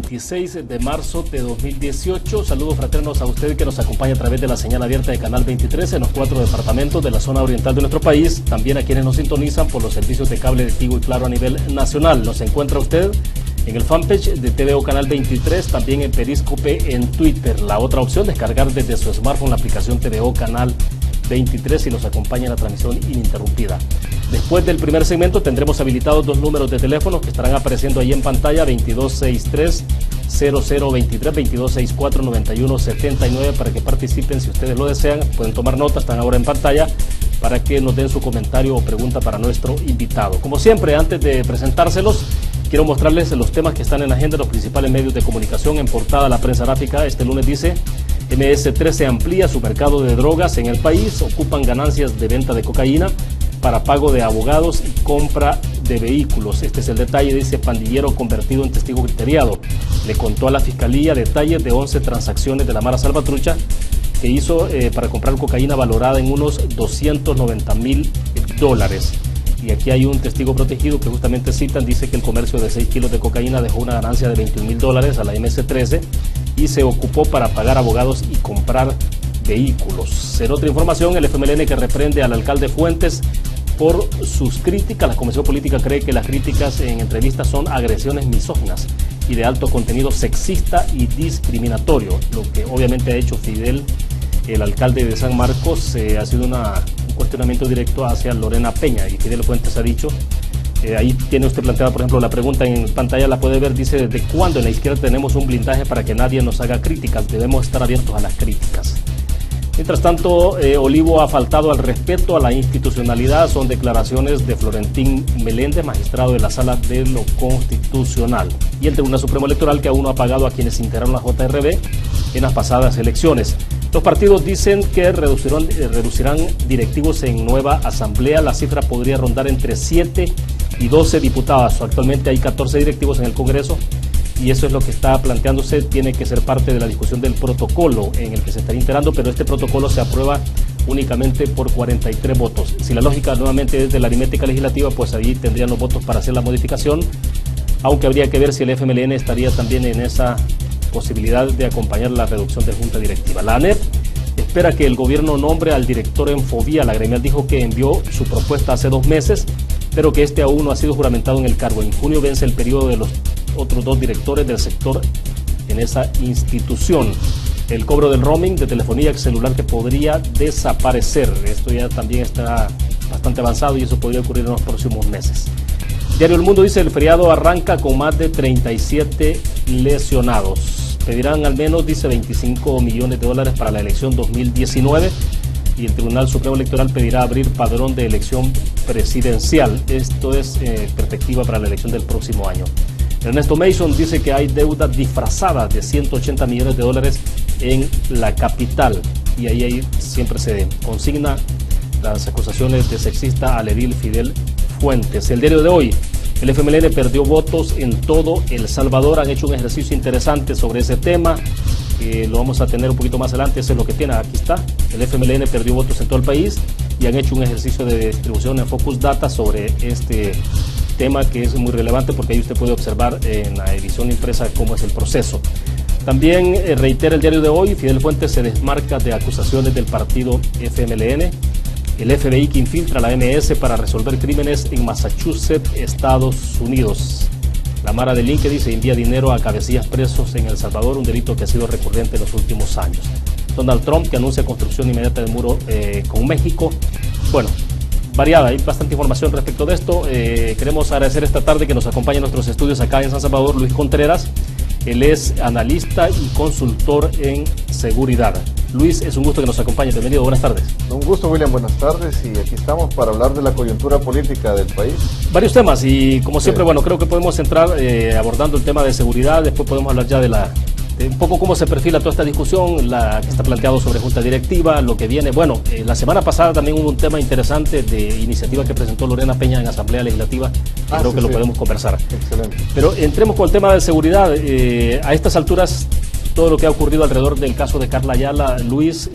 26 de marzo de 2018. Saludos fraternos a usted que nos acompaña a través de la señal abierta de Canal 23 en los 4 departamentos de la zona oriental de nuestro país. También a quienes nos sintonizan por los servicios de cable de Tigo y Claro a nivel nacional. Nos encuentra usted en el fanpage de TVO Canal 23, también en Periscope en Twitter. La otra opción, descargar desde su smartphone la aplicación TVO Canal 23 y nos acompaña en la transmisión ininterrumpida. Después del primer segmento tendremos habilitados dos números de teléfono que estarán apareciendo ahí en pantalla: 2263-0023, 2264-9179, para que participen si ustedes lo desean. Pueden tomar nota, están ahora en pantalla, para que nos den su comentario o pregunta para nuestro invitado. Como siempre, antes de presentárselos, quiero mostrarles los temas que están en la agenda de los principales medios de comunicación. En portada, la prensa gráfica este lunes dice: MS-13 amplía su mercado de drogas en el país, ocupan ganancias de venta de cocaína para pago de abogados y compra de vehículos. Este es el detalle, dice: pandillero convertido en testigo criteriado. Le contó a la fiscalía detalles de 11 transacciones de la Mara Salvatrucha que hizo para comprar cocaína valorada en unos $290,000. Y aquí hay un testigo protegido que justamente citan, dice que el comercio de 6 kilos de cocaína dejó una ganancia de $21,000 a la MS-13 y se ocupó para pagar abogados y comprar vehículos. En otra información, el FMLN que reprende al alcalde Fuentes por sus críticas. La Comisión Política cree que las críticas en entrevistas son agresiones misóginas y de alto contenido sexista y discriminatorio. Lo que obviamente ha hecho Fidel, el alcalde de San Marcos, ha sido un cuestionamiento directo hacia Lorena Peña, y Fidel Fuentes ha dicho, ahí tiene usted planteada, por ejemplo, la pregunta en pantalla, la puede ver, dice: ¿desde cuándo en la izquierda tenemos un blindaje para que nadie nos haga críticas? Debemos estar abiertos a las críticas. Mientras tanto, Olivo ha faltado al respeto a la institucionalidad. Son declaraciones de Florentín Meléndez, magistrado de la Sala de lo Constitucional. Y el Tribunal Supremo Electoral, que aún no ha pagado a quienes integraron la JRB en las pasadas elecciones. Los partidos dicen que reducirán directivos en nueva asamblea. La cifra podría rondar entre 7 y 12 diputados. Actualmente hay 14 directivos en el Congreso, y eso es lo que está planteándose. Tiene que ser parte de la discusión del protocolo en el que se está integrando, pero este protocolo se aprueba únicamente por 43 votos. Si la lógica nuevamente es de la aritmética legislativa, pues ahí tendrían los votos para hacer la modificación, aunque habría que ver si el FMLN estaría también en esa posibilidad de acompañar la reducción de junta directiva. La ANEP espera que el gobierno nombre al director en Fobia. La gremial dijo que envió su propuesta hace 2 meses, pero que este aún no ha sido juramentado en el cargo. En junio vence el periodo de los otros 2 directores del sector en esa institución. El cobro del roaming de telefonía celular que podría desaparecer. Esto ya también está bastante avanzado y eso podría ocurrir en los próximos meses. Diario El Mundo dice: el feriado arranca con más de 37 lesionados. Pedirán al menos, dice, $25 millones para la elección 2019, y el Tribunal Supremo Electoral pedirá abrir padrón de elección presidencial. Esto es perspectiva para la elección del próximo año. Ernesto Mason dice que hay deuda disfrazada de $180 millones en la capital, y ahí siempre se consigna las acusaciones de sexista al edil Fidel Fuentes. El diario de hoy: el FMLN perdió votos en todo El Salvador. Han hecho un ejercicio interesante sobre ese tema, lo vamos a tener un poquito más adelante. Eso es lo que tiene, aquí está: el FMLN perdió votos en todo el país, y han hecho un ejercicio de distribución en Focus Data sobre este tema, que es muy relevante porque ahí usted puede observar en la edición impresa cómo es el proceso. También reitera el diario de hoy: Fidel Fuentes se desmarca de acusaciones del partido FMLN. El FBI que infiltra la MS para resolver crímenes en Massachusetts, Estados Unidos. La Mara de Linke dice: envía dinero a cabecillas presos en El Salvador, un delito que ha sido recurrente en los últimos años. Donald Trump que anuncia construcción inmediata del muro con México. Bueno, variada, hay bastante información respecto de esto. Queremos agradecer esta tarde que nos acompaña en nuestros estudios acá en San Salvador Luis Contreras. Él es analista y consultor en seguridad. Luis, es un gusto que nos acompañe. Bienvenido, buenas tardes. Un gusto, William, buenas tardes, y aquí estamos para hablar de la coyuntura política del país. Varios temas, y como siempre, bueno, creo que podemos entrar abordando el tema de seguridad. Después podemos hablar ya de un poco cómo se perfila toda esta discusión, la que está planteado sobre junta directiva, lo que viene. Bueno, la semana pasada también hubo un tema interesante de iniciativa que presentó Lorena Peña en Asamblea Legislativa, que creo que lo podemos conversar. Excelente. Pero entremos con el tema de seguridad. A estas alturas, todo lo que ha ocurrido alrededor del caso de Carla Ayala, Luis,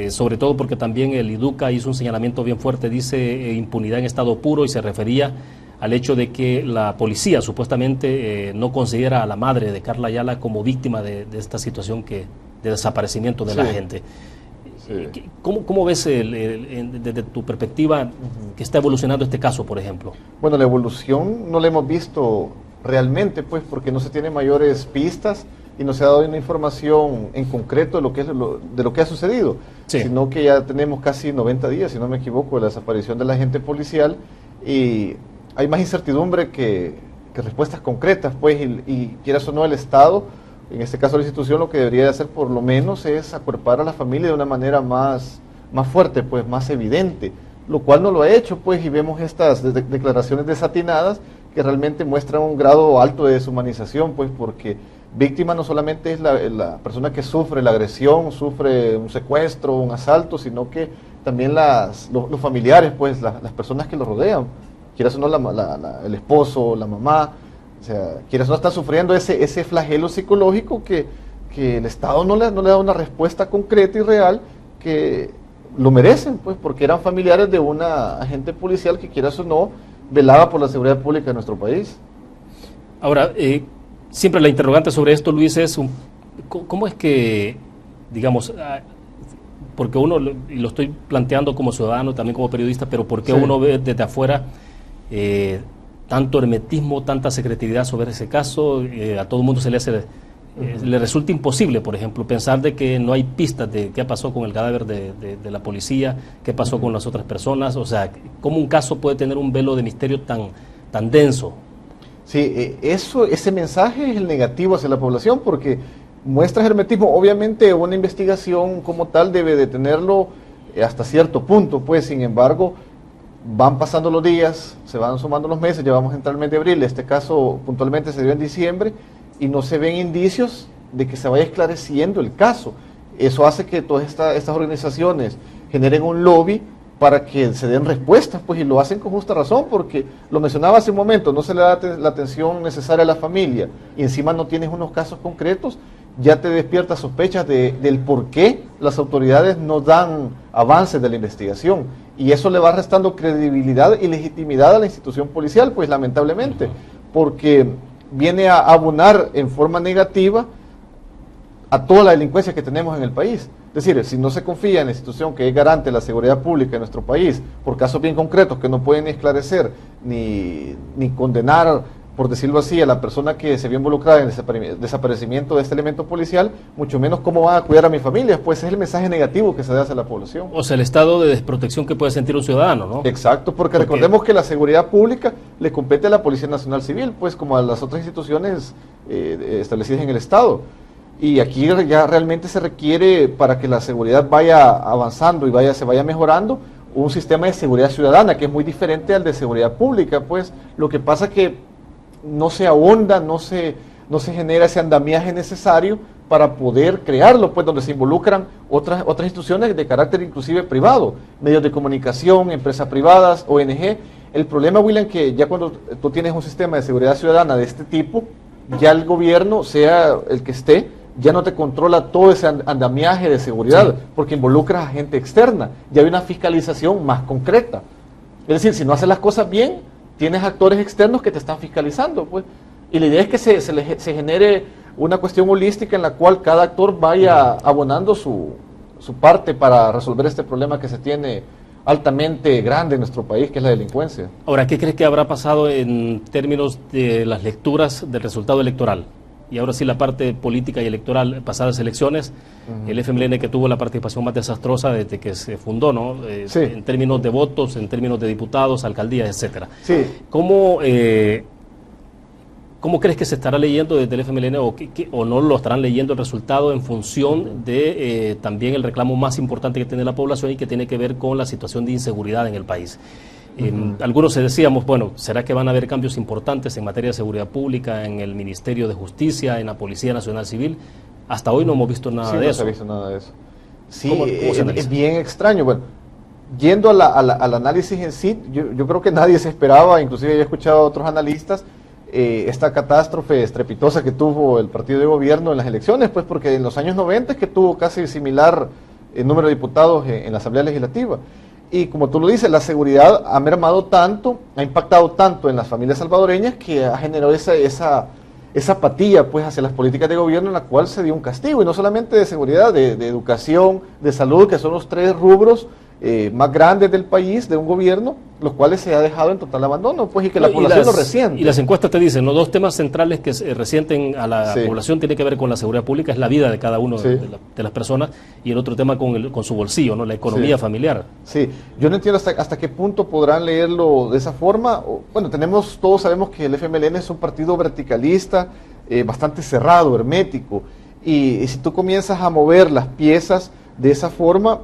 sobre todo porque también el IDUCA hizo un señalamiento bien fuerte, dice impunidad en estado puro, y se refería al hecho de que la policía supuestamente no considera a la madre de Carla Ayala como víctima de esta situación de desaparecimiento de la gente. Sí. ¿Cómo ves desde tu perspectiva que está evolucionando este caso, por ejemplo? Bueno, la evolución no la hemos visto realmente, pues, porque no se tienen mayores pistas y no se ha dado una información en concreto de lo que ha sucedido, sino que ya tenemos casi 90 días, si no me equivoco, de la desaparición del agente policial, y hay más incertidumbre que respuestas concretas, pues, y quieras o no, el Estado, en este caso la institución, lo que debería de hacer por lo menos es acuerpar a la familia de una manera más fuerte, pues más evidente, lo cual no lo ha hecho, pues, y vemos estas declaraciones desatinadas que realmente muestran un grado alto de deshumanización, pues, porque víctima no solamente es la persona que sufre la agresión, sufre un secuestro, un asalto, sino que también los familiares, pues, las personas que lo rodean, quieras o no, el esposo, la mamá. O sea, quienes no están sufriendo ese flagelo psicológico que el Estado no le da una respuesta concreta y real, que lo merecen, pues, porque eran familiares de una agente policial que, quieras o no, velaba por la seguridad pública de nuestro país. Ahora, siempre la interrogante sobre esto, Luis, es ¿cómo es que, digamos, porque uno, y lo estoy planteando como ciudadano, también como periodista, pero ¿por qué uno ve desde afuera tanto hermetismo, tanta secretividad sobre ese caso? A todo el mundo le resulta imposible, por ejemplo, pensar de que no hay pistas de qué pasó con el cadáver de la policía, qué pasó con las otras personas. O sea, ¿cómo un caso puede tener un velo de misterio tan denso? Sí, ese mensaje es el negativo hacia la población, porque muestra hermetismo. Obviamente una investigación como tal debe de tenerlo hasta cierto punto, pues, sin embargo, van pasando los días, se van sumando los meses, ya vamos a entrar al mes de abril, este caso puntualmente se dio en diciembre, y no se ven indicios de que se vaya esclareciendo el caso. Eso hace que todas estas organizaciones generen un lobby para que se den respuestas, pues, y lo hacen con justa razón, porque lo mencionaba hace un momento, no se le da la atención necesaria a la familia, y encima no tienes unos casos concretos, ya te despierta sospechas del por qué las autoridades no dan avances de la investigación, y eso le va restando credibilidad y legitimidad a la institución policial, pues, lamentablemente, porque viene a abonar en forma negativa a toda la delincuencia que tenemos en el país. Es decir, si no se confía en la institución que es garante de la seguridad pública en nuestro país, por casos bien concretos que no pueden esclarecer ni condenar, por decirlo así, a la persona que se vio involucrada en el desaparecimiento de este elemento policial, mucho menos cómo van a cuidar a mi familia, pues es el mensaje negativo que se da hacia la población. O sea, el estado de desprotección que puede sentir un ciudadano, ¿no? Exacto, porque recordemos que la seguridad pública le compete a la Policía Nacional Civil, pues, como a las otras instituciones establecidas en el Estado. Y aquí ya realmente se requiere, para que la seguridad vaya avanzando y se vaya mejorando, un sistema de seguridad ciudadana que es muy diferente al de seguridad pública. Pues lo que pasa que no se ahonda, no se genera ese andamiaje necesario para poder crearlo, pues, donde se involucran otras instituciones de carácter inclusive privado, medios de comunicación, empresas privadas, ONG. El problema, William, que ya cuando tú tienes un sistema de seguridad ciudadana de este tipo, ya el gobierno, sea el que esté, ya no te controla todo ese andamiaje de seguridad, porque involucras a gente externa, ya hay una fiscalización más concreta. Es decir, si no haces las cosas bien, tienes actores externos que te están fiscalizando, pues. Y la idea es que se genere una cuestión holística en la cual cada actor vaya abonando su parte para resolver este problema que se tiene altamente grande en nuestro país, que es la delincuencia. Ahora, ¿qué crees que habrá pasado en términos de las lecturas del resultado electoral? Y ahora sí, la parte política y electoral, pasadas elecciones, el FMLN, que tuvo la participación más desastrosa desde que se fundó, ¿no? En términos de votos, en términos de diputados, alcaldías, etcétera. Sí. ¿Cómo crees que se estará leyendo desde el FMLN o no lo estarán leyendo el resultado en función de también el reclamo más importante que tiene la población y que tiene que ver con la situación de inseguridad en el país? Algunos decíamos, bueno, ¿será que van a haber cambios importantes en materia de seguridad pública en el Ministerio de Justicia, en la Policía Nacional Civil? Hasta hoy no hemos visto nada de eso. No se ha visto nada de eso. Sí, ¿Cómo es bien extraño. Bueno, yendo al análisis en sí, yo creo que nadie se esperaba, inclusive he escuchado a otros analistas, esta catástrofe estrepitosa que tuvo el partido de gobierno en las elecciones, pues porque en los años 90 es que tuvo casi similar el número de diputados en la Asamblea Legislativa. Y como tú lo dices, la seguridad ha mermado tanto, ha impactado tanto en las familias salvadoreñas que ha generado esa apatía pues hacia las políticas de gobierno, en la cual se dio un castigo, y no solamente de seguridad, de educación, de salud, que son los tres rubros más grandes del país, de un gobierno, los cuales se ha dejado en total abandono, pues, y que la población lo resiente. Y las encuestas te dicen, los dos temas centrales que resienten a la población tiene que ver con la seguridad pública, es la vida de cada uno de las personas, y el otro tema con su bolsillo, ¿no? La economía familiar. Sí, yo no entiendo hasta qué punto podrán leerlo de esa forma. Bueno, todos sabemos que el FMLN es un partido verticalista, bastante cerrado, hermético, y si tú comienzas a mover las piezas de esa forma,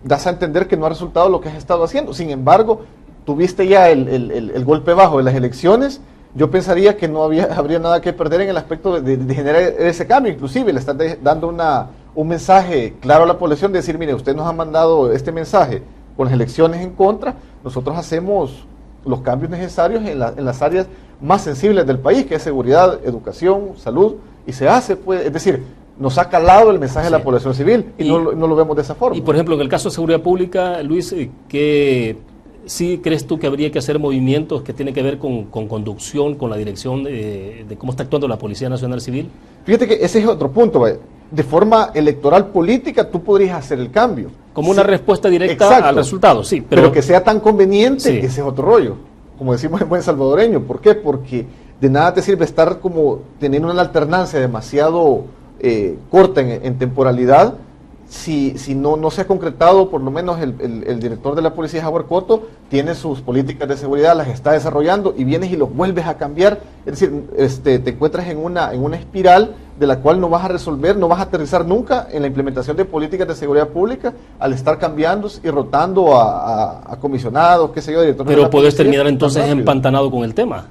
das a entender que no ha resultado lo que has estado haciendo. Sin embargo, tuviste ya el golpe bajo de las elecciones. Yo pensaría que no habría nada que perder en el aspecto de generar ese cambio. Inclusive le estás dando un mensaje claro a la población, de decir, mire, usted nos ha mandado este mensaje con las elecciones en contra, nosotros hacemos los cambios necesarios en las áreas más sensibles del país, que es seguridad, educación, salud, y se hace, pues, es decir, nos ha calado el mensaje de la población civil y no lo vemos de esa forma. Y por ejemplo, en el caso de seguridad pública, Luis, ¿qué sí crees tú que habría que hacer movimientos que tienen que ver con conducción, con la dirección de cómo está actuando la Policía Nacional Civil? Fíjate que ese es otro punto, ¿vale? De forma electoral política tú podrías hacer el cambio. Como una respuesta directa al resultado, sí. Pero que sea tan conveniente, ese es otro rollo, como decimos en buen salvadoreño. ¿Por qué? Porque de nada te sirve estar como teniendo una alternancia demasiado corta en temporalidad, si no se ha concretado. Por lo menos el director de la policía, Howard Cotto, tiene sus políticas de seguridad, las está desarrollando, y vienes y los vuelves a cambiar. Es decir, te encuentras en una espiral de la cual no vas a resolver, no vas a aterrizar nunca en la implementación de políticas de seguridad pública al estar cambiando y rotando a comisionados, qué sé yo, directores. Pero puedes terminar entonces empantanado con el tema.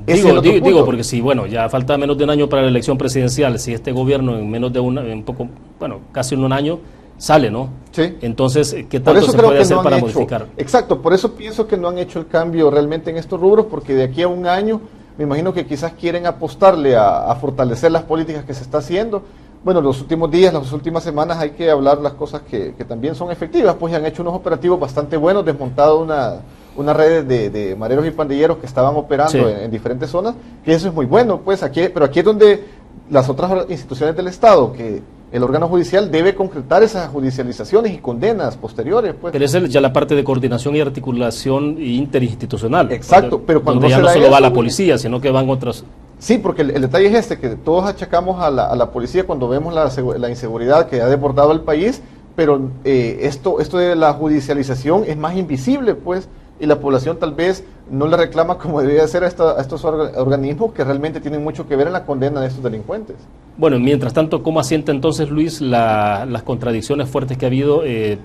Digo, porque si, bueno, ya falta menos de un año para la elección presidencial, si este gobierno en menos de casi un año sale, ¿no? Sí. Entonces, ¿qué tanto se puede hacer para modificar? Exacto, por eso pienso que no han hecho el cambio realmente en estos rubros, porque de aquí a un año, me imagino que quizás quieren apostarle a fortalecer las políticas que se está haciendo. Bueno, los últimos días, las últimas semanas hay que hablar las cosas que también son efectivas, pues han hecho unos operativos bastante buenos, desmontado una red de mareros y pandilleros que estaban operando en diferentes zonas, que eso es muy bueno, pues pero aquí es donde las otras instituciones del Estado, que el órgano judicial debe concretar esas judicializaciones y condenas posteriores, pues. Pero esa es ya la parte de coordinación y articulación interinstitucional. Exacto, pero cuando ya no solo va la policía, sino que van otras. Sí, porque el detalle es que todos achacamos a la policía cuando vemos la inseguridad que ha desbordado el país, pero esto de la judicialización es más invisible, pues, y la población tal vez no le reclama como debería ser a estos organismos que realmente tienen mucho que ver en la condena de estos delincuentes. Bueno, mientras tanto, ¿cómo asienta entonces, Luis, las contradicciones fuertes que ha habido? El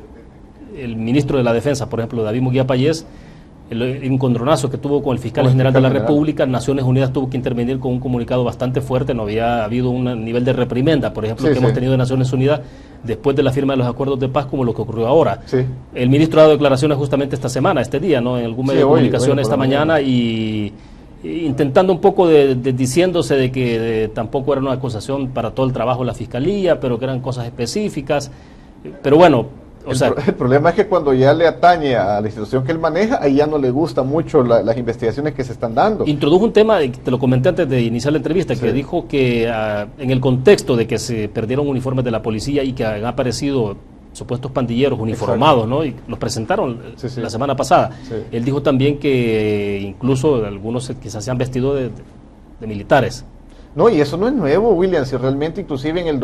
ministro de la Defensa, por ejemplo, David Munguía Payés, el encontronazo que tuvo con el fiscal general de la República, Naciones Unidas tuvo que intervenir con un comunicado bastante fuerte, no había habido un nivel de reprimenda, por ejemplo, hemos tenido de Naciones Unidas después de la firma de los acuerdos de paz, como lo que ocurrió ahora. El ministro ha dado declaraciones justamente esta semana, este día, ¿no? En algún medio de comunicación esta mañana, y intentando un poco diciéndose de que tampoco era una acusación para todo el trabajo de la Fiscalía, pero que eran cosas específicas, pero bueno. El problema es que cuando ya le atañe a la institución que él maneja, ahí ya no le gusta mucho las investigaciones que se están dando. Introdujo un tema, te lo comenté antes de iniciar la entrevista, que dijo que en el contexto de que se perdieron uniformes de la policía y que han aparecido supuestos pandilleros uniformados, ¿no? Y los presentaron la semana pasada. Él dijo también que incluso algunos quizás se han vestido de militares. No, y eso no es nuevo, William, si realmente inclusive en el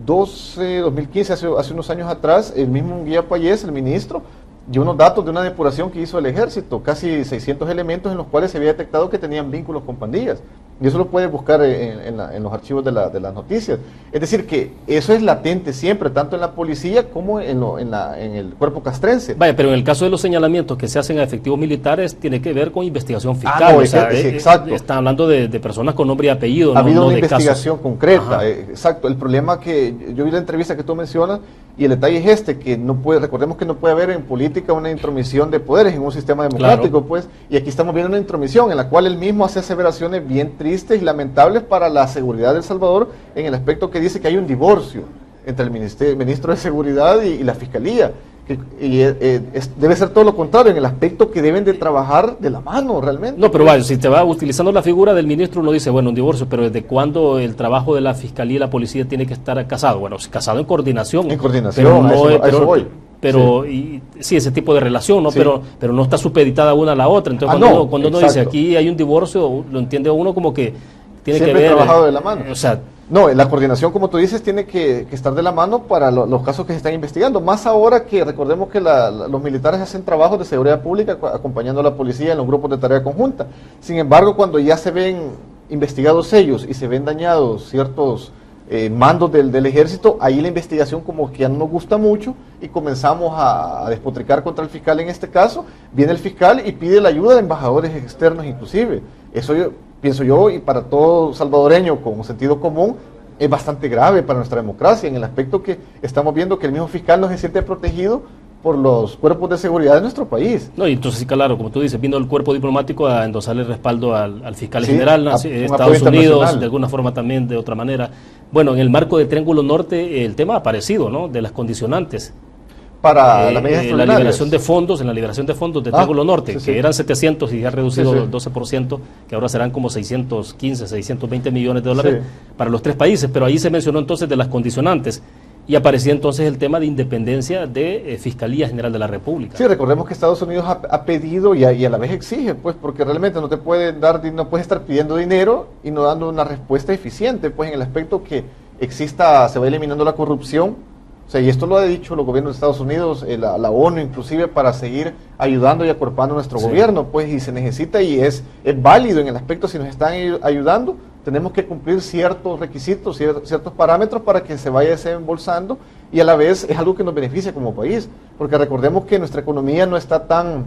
2015, hace unos años atrás, el mismo Munguía Payés, el ministro, dio unos datos de una depuración que hizo el ejército, casi 600 elementos en los cuales se había detectado que tenían vínculos con pandillas. Y eso lo puedes buscar en los archivos de las noticias. Es decir, que eso es latente siempre, tanto en la policía como en el cuerpo castrense. Vaya, pero en el caso de los señalamientos que se hacen a efectivos militares, tiene que ver con investigación fiscal. Exacto. Está hablando de personas con nombre y apellido. Ha habido una investigación concreta. Exacto. El problema que yo vi la entrevista que tú mencionas, y el detalle es que recordemos que no puede haber en política una intromisión de poderes en un sistema democrático, pues, y aquí estamos viendo una intromisión en la cual él mismo hace aseveraciones bien tristes y lamentables para la seguridad de El Salvador, en el aspecto que dice que hay un divorcio entre el ministro de Seguridad y la Fiscalía, Debe ser todo lo contrario, en el aspecto que deben de trabajar de la mano realmente. No, pero vaya, si te va utilizando la figura del ministro, uno dice, bueno, un divorcio, pero ¿desde cuándo el trabajo de la fiscalía y la policía tiene que estar casado? Bueno, casado en coordinación. En coordinación, pero no, a eso voy. Pero sí, ese tipo de relación, ¿no? Sí. Pero no está supeditada una a la otra. Entonces, cuando uno dice aquí hay un divorcio, lo entiende uno como que tiene siempre que ver. Trabajado de la mano. O sea, no, la coordinación, como tú dices, tiene que estar de la mano para los casos que se están investigando. Más ahora que recordemos que los militares hacen trabajos de seguridad pública acompañando a la policía en los grupos de tarea conjunta. Sin embargo, cuando ya se ven investigados ellos y se ven dañados ciertos mandos del ejército, ahí la investigación como que ya no nos gusta mucho y comenzamos a despotricar contra el fiscal en este caso. Viene el fiscal y pide la ayuda de embajadores externos inclusive. Eso pienso yo, y para todo salvadoreño con sentido común, es bastante grave para nuestra democracia, en el aspecto que estamos viendo que el mismo fiscal no se siente protegido por los cuerpos de seguridad de nuestro país. No, y entonces, claro, como tú dices, vino el cuerpo diplomático a endosarle respaldo al fiscal general, Estados Unidos, de alguna forma también, de otra manera. Bueno, en el marco de Triángulo Norte, el tema ha aparecido, ¿no?, de las condicionantes. Para las medidas la liberación de fondos, en la liberación de fondos de Triángulo Norte, que eran 700 y ya ha reducido el 12%, que ahora serán como 615, 620 millones de dólares para los 3 países, pero ahí se mencionó entonces de las condicionantes y aparecía entonces el tema de independencia de Fiscalía General de la República. Sí, recordemos que Estados Unidos ha pedido y a la vez exige, pues, porque realmente no te pueden dar, no puedes estar pidiendo dinero y no dando una respuesta eficiente, pues, en el aspecto que se va eliminando la corrupción. O sea, y esto lo ha dicho los gobiernos de Estados Unidos, la ONU inclusive, para seguir ayudando y acuerpando a nuestro gobierno, pues, y se necesita y es válido en el aspecto, si nos están ayudando, tenemos que cumplir ciertos requisitos, ciertos parámetros para que se vaya desembolsando, y a la vez es algo que nos beneficia como país, porque recordemos que nuestra economía no está tan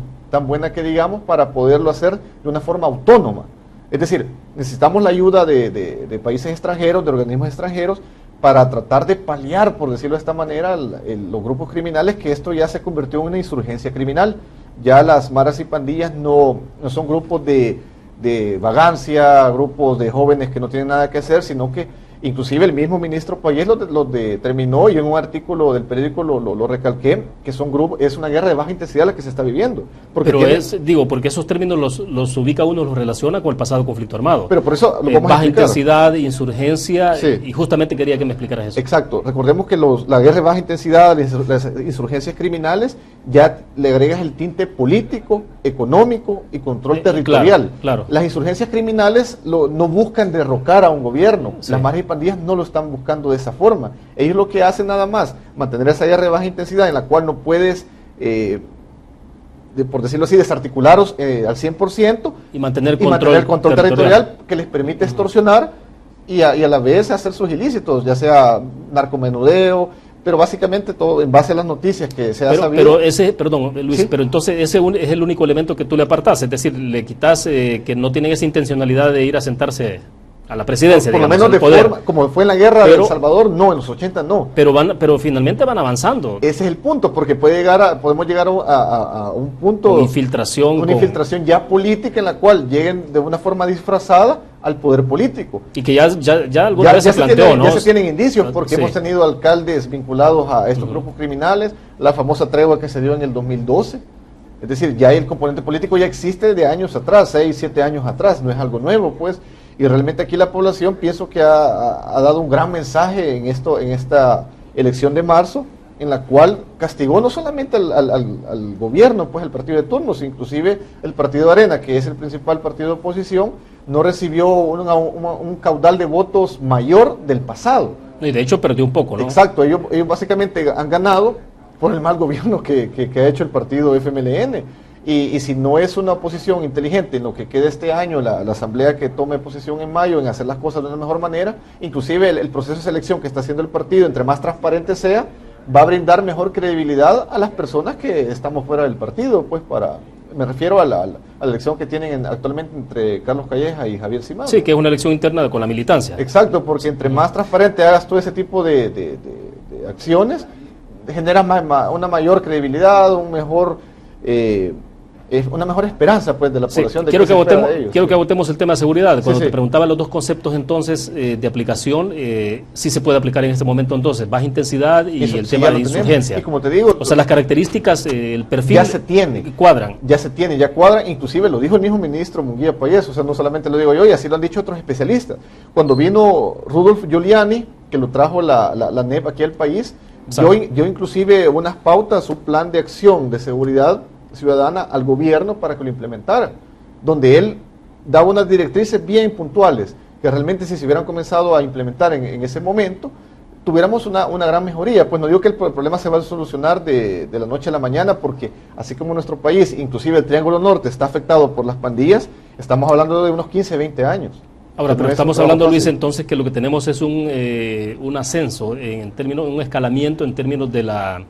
buena que digamos para poderlo hacer de una forma autónoma. Es decir, necesitamos la ayuda de países extranjeros, de organismos extranjeros, para tratar de paliar, por decirlo de esta manera, los grupos criminales, que esto ya se convirtió en una insurgencia criminal. Ya las maras y pandillas no son grupos de vagancia, grupos de jóvenes que no tienen nada que hacer, sino que inclusive el mismo ministro Payés lo determinó, y en un artículo del periódico lo recalqué, que es una guerra de baja intensidad la que se está viviendo. Porque porque esos términos los ubica uno, los relaciona con el pasado conflicto armado. Pero por eso lo vamos baja intensidad, insurgencia, y justamente quería que me explicaras eso. Exacto, recordemos que la guerra de baja intensidad, las insurgencias criminales, ya le agregas el tinte político, económico y control territorial. Claro. Las insurgencias criminales no buscan derrocar a un gobierno, las maras y pandillas no lo están buscando de esa forma. Ellos lo que hacen nada más, mantener esa guerra de baja intensidad en la cual no puedes, por decirlo así, desarticularos al 100% y mantener el control territorial que les permite extorsionar y a la vez hacer sus ilícitos, ya sea narcomenudeo, pero básicamente todo en base a las noticias que se ha sabido. Perdón, Luis, ¿sí? Pero entonces ese es el único elemento que tú le apartas, es decir, le quitas que no tienen esa intencionalidad de ir a sentarse a la presidencia, por lo menos de forma, como fue en la guerra de El Salvador, no, en los 80 no. Pero finalmente van avanzando. Ese es el punto, porque podemos llegar a un punto... Una infiltración ya política en la cual lleguen de una forma disfrazada al poder político. Y que ya alguna vez se planteó, ¿no? Ya se tienen indicios, porque hemos tenido alcaldes vinculados a estos grupos criminales, la famosa tregua que se dio en el 2012. Es decir, ya el componente político ya existe de años atrás, 6, 7 años atrás, no es algo nuevo, pues. Y realmente aquí la población pienso que ha dado un gran mensaje en esta elección de marzo, en la cual castigó no solamente al gobierno, pues el partido de turno, sino inclusive el partido de Arena, que es el principal partido de oposición, no recibió un caudal de votos mayor del pasado. Y de hecho perdió un poco, ¿no? Exacto, ellos básicamente han ganado por el mal gobierno que ha hecho el partido FMLN. Y si no es una oposición inteligente en lo que quede este año, la asamblea que tome posición en mayo en hacer las cosas de una mejor manera, inclusive el proceso de selección que está haciendo el partido, entre más transparente sea, va a brindar mejor credibilidad a las personas que estamos fuera del partido, pues me refiero a la elección que tienen actualmente entre Carlos Calleja y Javier Simão. Sí, que es una elección interna con la militancia. Exacto, porque entre más transparente hagas todo ese tipo de acciones, genera una mayor credibilidad, un mejor es una mejor esperanza pues de la población. Sí, quiero que agotemos el tema de seguridad. Cuando te preguntaba los dos conceptos entonces de aplicación, sí se puede aplicar en este momento entonces, baja intensidad y el tema de insurgencia. Y como te digo, o sea, las características, el perfil ya se tiene, cuadran. Ya cuadran, inclusive lo dijo el mismo ministro Munguía Payés, o sea, no solamente lo digo yo, y así lo han dicho otros especialistas. Cuando vino Rudolf Giuliani, que lo trajo la NEP aquí al país, dio inclusive unas pautas, un plan de acción de seguridad ciudadana al gobierno para que lo implementara, donde él daba unas directrices bien puntuales, que realmente si se hubieran comenzado a implementar en ese momento, tuviéramos una gran mejoría. Pues no digo que el problema se va a solucionar de la noche a la mañana, porque así como nuestro país, inclusive el Triángulo Norte, está afectado por las pandillas, estamos hablando de unos 15, 20 años. Ahora, pero estamos hablando, Luis, entonces que lo que tenemos es un ascenso, en términos, un escalamiento en términos de la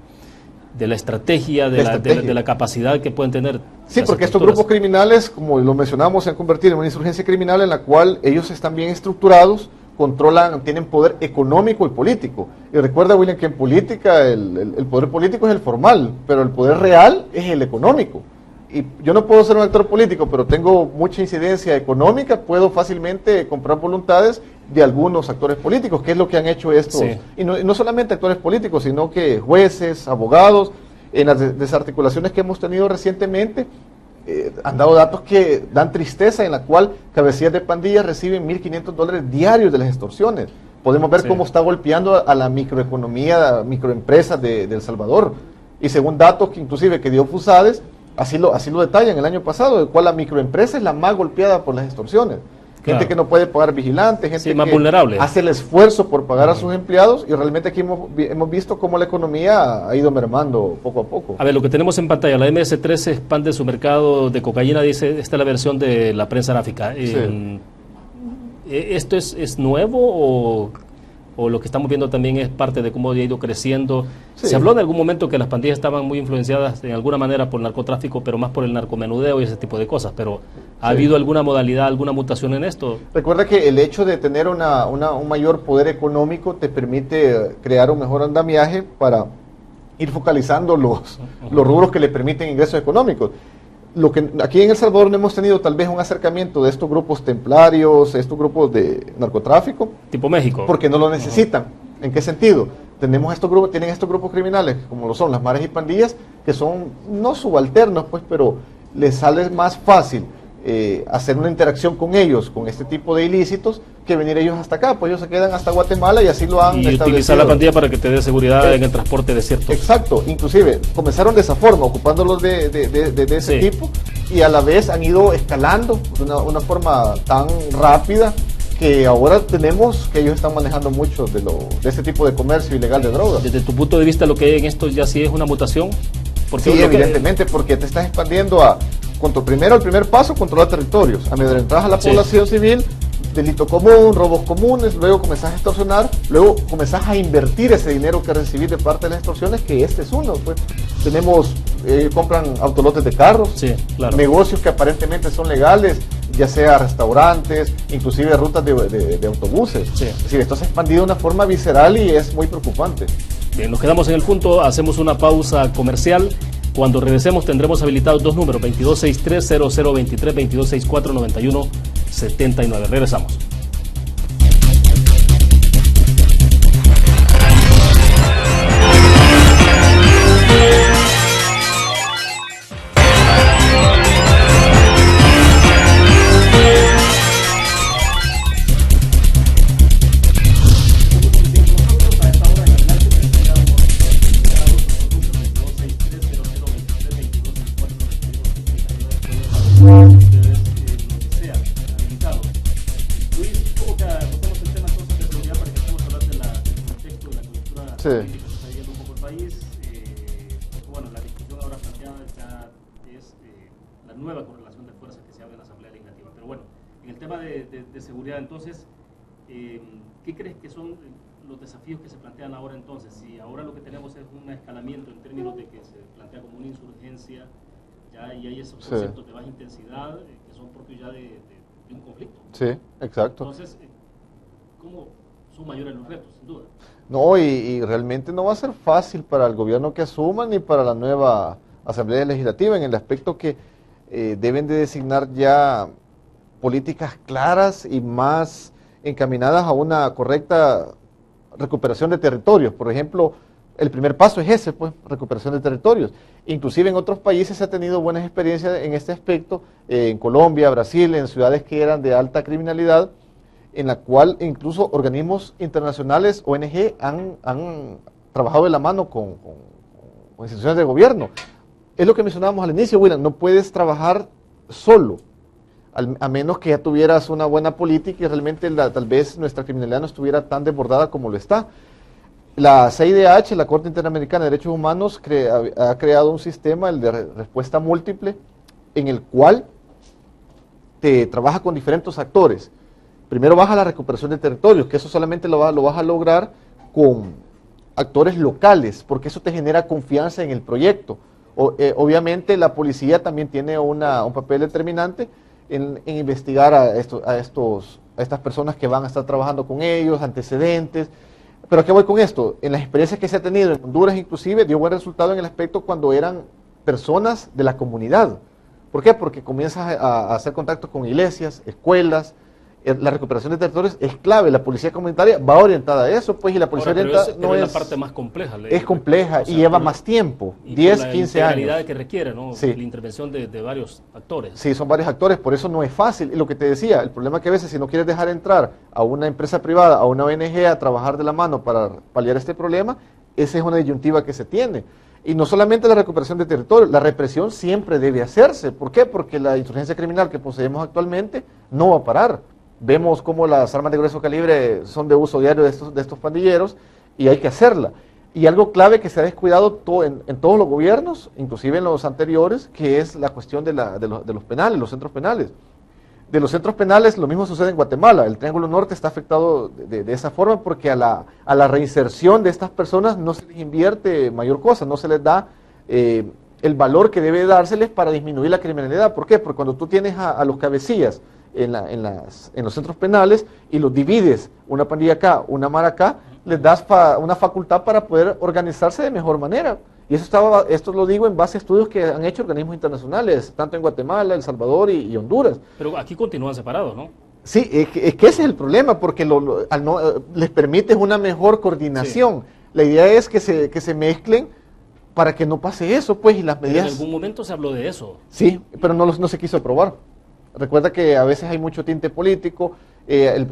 estrategia, de la capacidad que pueden tener. Sí, porque estos grupos criminales, como lo mencionamos, se han convertido en una insurgencia criminal en la cual ellos están bien estructurados, controlan, tienen poder económico y político. Y recuerda, William, que en política el poder político es el formal, pero el poder real es el económico. Y yo no puedo ser un actor político, pero tengo mucha incidencia económica, puedo fácilmente comprar voluntades de algunos actores políticos, que es lo que han hecho estos, y no solamente actores políticos, sino que jueces, abogados. En las desarticulaciones que hemos tenido recientemente, han dado datos que dan tristeza, en la cual cabecillas de pandillas reciben $1.500 diarios de las extorsiones. Podemos ver cómo está golpeando a la microeconomía, microempresas de El Salvador, y según datos que inclusive que dio FUSADES, así lo detallan el año pasado, de cual la microempresa es la más golpeada por las extorsiones. Gente que no puede pagar vigilantes, gente más que vulnerable. hace el esfuerzo por pagar a sus empleados, y realmente aquí hemos visto cómo la economía ha ido mermando poco a poco. A ver, lo que tenemos en pantalla, la MS-13 expande su mercado de cocaína, dice, esta es la versión de la prensa gráfica. ¿Esto es nuevo o lo que estamos viendo también es parte de cómo ha ido creciendo? Se habló en algún momento que las pandillas estaban muy influenciadas en alguna manera por el narcotráfico, pero más por el narcomenudeo y ese tipo de cosas, pero ¿ha habido alguna modalidad, alguna mutación en esto? Recuerda que el hecho de tener un mayor poder económico te permite crear un mejor andamiaje para ir focalizando los rubros que le permiten ingresos económicos. Lo que aquí en El Salvador no hemos tenido tal vez un acercamiento de estos grupos templarios, estos grupos de narcotráfico. Tipo México. Porque no lo necesitan. ¿En qué sentido? Tienen estos grupos criminales, como lo son las maras y pandillas, que son no subalternos, pues, pero les sale más fácil hacer una interacción con ellos, con este tipo de ilícitos, que venir ellos hasta acá. Pues ellos se quedan hasta Guatemala y así lo han establecido. Y utilizar la pandilla para que te dé seguridad en el transporte de ciertos... Exacto, inclusive comenzaron de esa forma, ocupándolos de ese tipo, y a la vez han ido escalando de una forma tan rápida que ahora tenemos que ellos están manejando mucho de ese tipo de comercio ilegal de drogas. Desde tu punto de vista, lo que hay en esto ya sí es una mutación. Porque sí, evidentemente, porque te estás expandiendo el primer paso, controlar territorios, amedrentar a la población civil, delito común, robos comunes, luego comenzás a extorsionar, luego comenzás a invertir ese dinero que recibís de parte de las extorsiones, que este es uno. Pues tenemos, compran autolotes de carros, negocios que aparentemente son legales, ya sea restaurantes, inclusive rutas de autobuses. Es decir, esto se ha expandido de una forma visceral y es muy preocupante. Bien, nos quedamos en el punto, hacemos una pausa comercial. Cuando regresemos tendremos habilitados dos números, 2263-0023, 2264-9179. Regresamos. De seguridad, entonces, ¿qué crees que son los desafíos que se plantean ahora entonces? Si ahora lo que tenemos es un escalamiento en términos de que se plantea como una insurgencia, ya y hay esos conceptos de baja intensidad que son propios ya de un conflicto. Sí, exacto. Entonces, ¿cómo son mayores los retos, sin duda? No, y realmente no va a ser fácil para el gobierno que asuma ni para la nueva Asamblea Legislativa, en el aspecto que deben de designar ya políticas claras y más encaminadas a una correcta recuperación de territorios. Por ejemplo, el primer paso es ese, pues, recuperación de territorios. Inclusive en otros países se ha tenido buenas experiencias en este aspecto, en Colombia, Brasil, en ciudades que eran de alta criminalidad, en la cual incluso organismos internacionales, ONG, han trabajado de la mano con instituciones de gobierno. Es lo que mencionábamos al inicio, William, no puedes trabajar solo, a menos que ya tuvieras una buena política y realmente tal vez nuestra criminalidad no estuviera tan desbordada como lo está. La CIDH, la Corte Interamericana de Derechos Humanos, ha creado un sistema, el de respuesta múltiple, en el cual te trabaja con diferentes actores. Primero vas a la recuperación de territorios, que eso solamente lo vas a lograr con actores locales, porque eso te genera confianza en el proyecto. Obviamente la policía también tiene un papel determinante en investigar a estas personas que van a estar trabajando con ellos, antecedentes. Pero ¿a qué voy con esto? En las experiencias que se ha tenido en Honduras inclusive dio buen resultado en el aspecto cuando eran personas de la comunidad. ¿Por qué? Porque comienzas a hacer contacto con iglesias, escuelas. La recuperación de territorios es clave, la policía comunitaria va orientada a eso, pues, y la policía orientada no es la parte más compleja. Es compleja, o sea, y lleva más tiempo, 10, 15 años. La que requiere, ¿no? Sí. La intervención de varios actores. Sí, son varios actores, por eso no es fácil. Y lo que te decía, el problema es que a veces si no quieres dejar entrar a una empresa privada, a una ONG a trabajar de la mano para paliar este problema, esa es una disyuntiva que se tiene. Y no solamente la recuperación de territorio, la represión siempre debe hacerse. ¿Por qué? Porque la insurgencia criminal que poseemos actualmente no va a parar. Vemos cómo las armas de grueso calibre son de uso diario de estos pandilleros y hay que hacerla. Y algo clave que se ha descuidado en todos los gobiernos, inclusive en los anteriores, que es la cuestión de los penales, los centros penales. De los centros penales lo mismo sucede en Guatemala. El Triángulo Norte está afectado de esa forma porque a la reinserción de estas personas no se les invierte mayor cosa, no se les da el valor que debe dárseles para disminuir la criminalidad. ¿Por qué? Porque cuando tú tienes a los cabecillas en los centros penales y los divides, una pandilla acá, una mara acá, les das una facultad para poder organizarse de mejor manera. Y esto lo digo en base a estudios que han hecho organismos internacionales, tanto en Guatemala, El Salvador y Honduras. Pero aquí continúan separados, ¿no? Sí, es que ese es el problema, porque les permites una mejor coordinación. Sí. La idea es que se mezclen para que no pase eso, pues, y las medidas... Pero en algún momento se habló de eso. Sí, pero no se quiso aprobar. Recuerda que a veces hay mucho tinte político,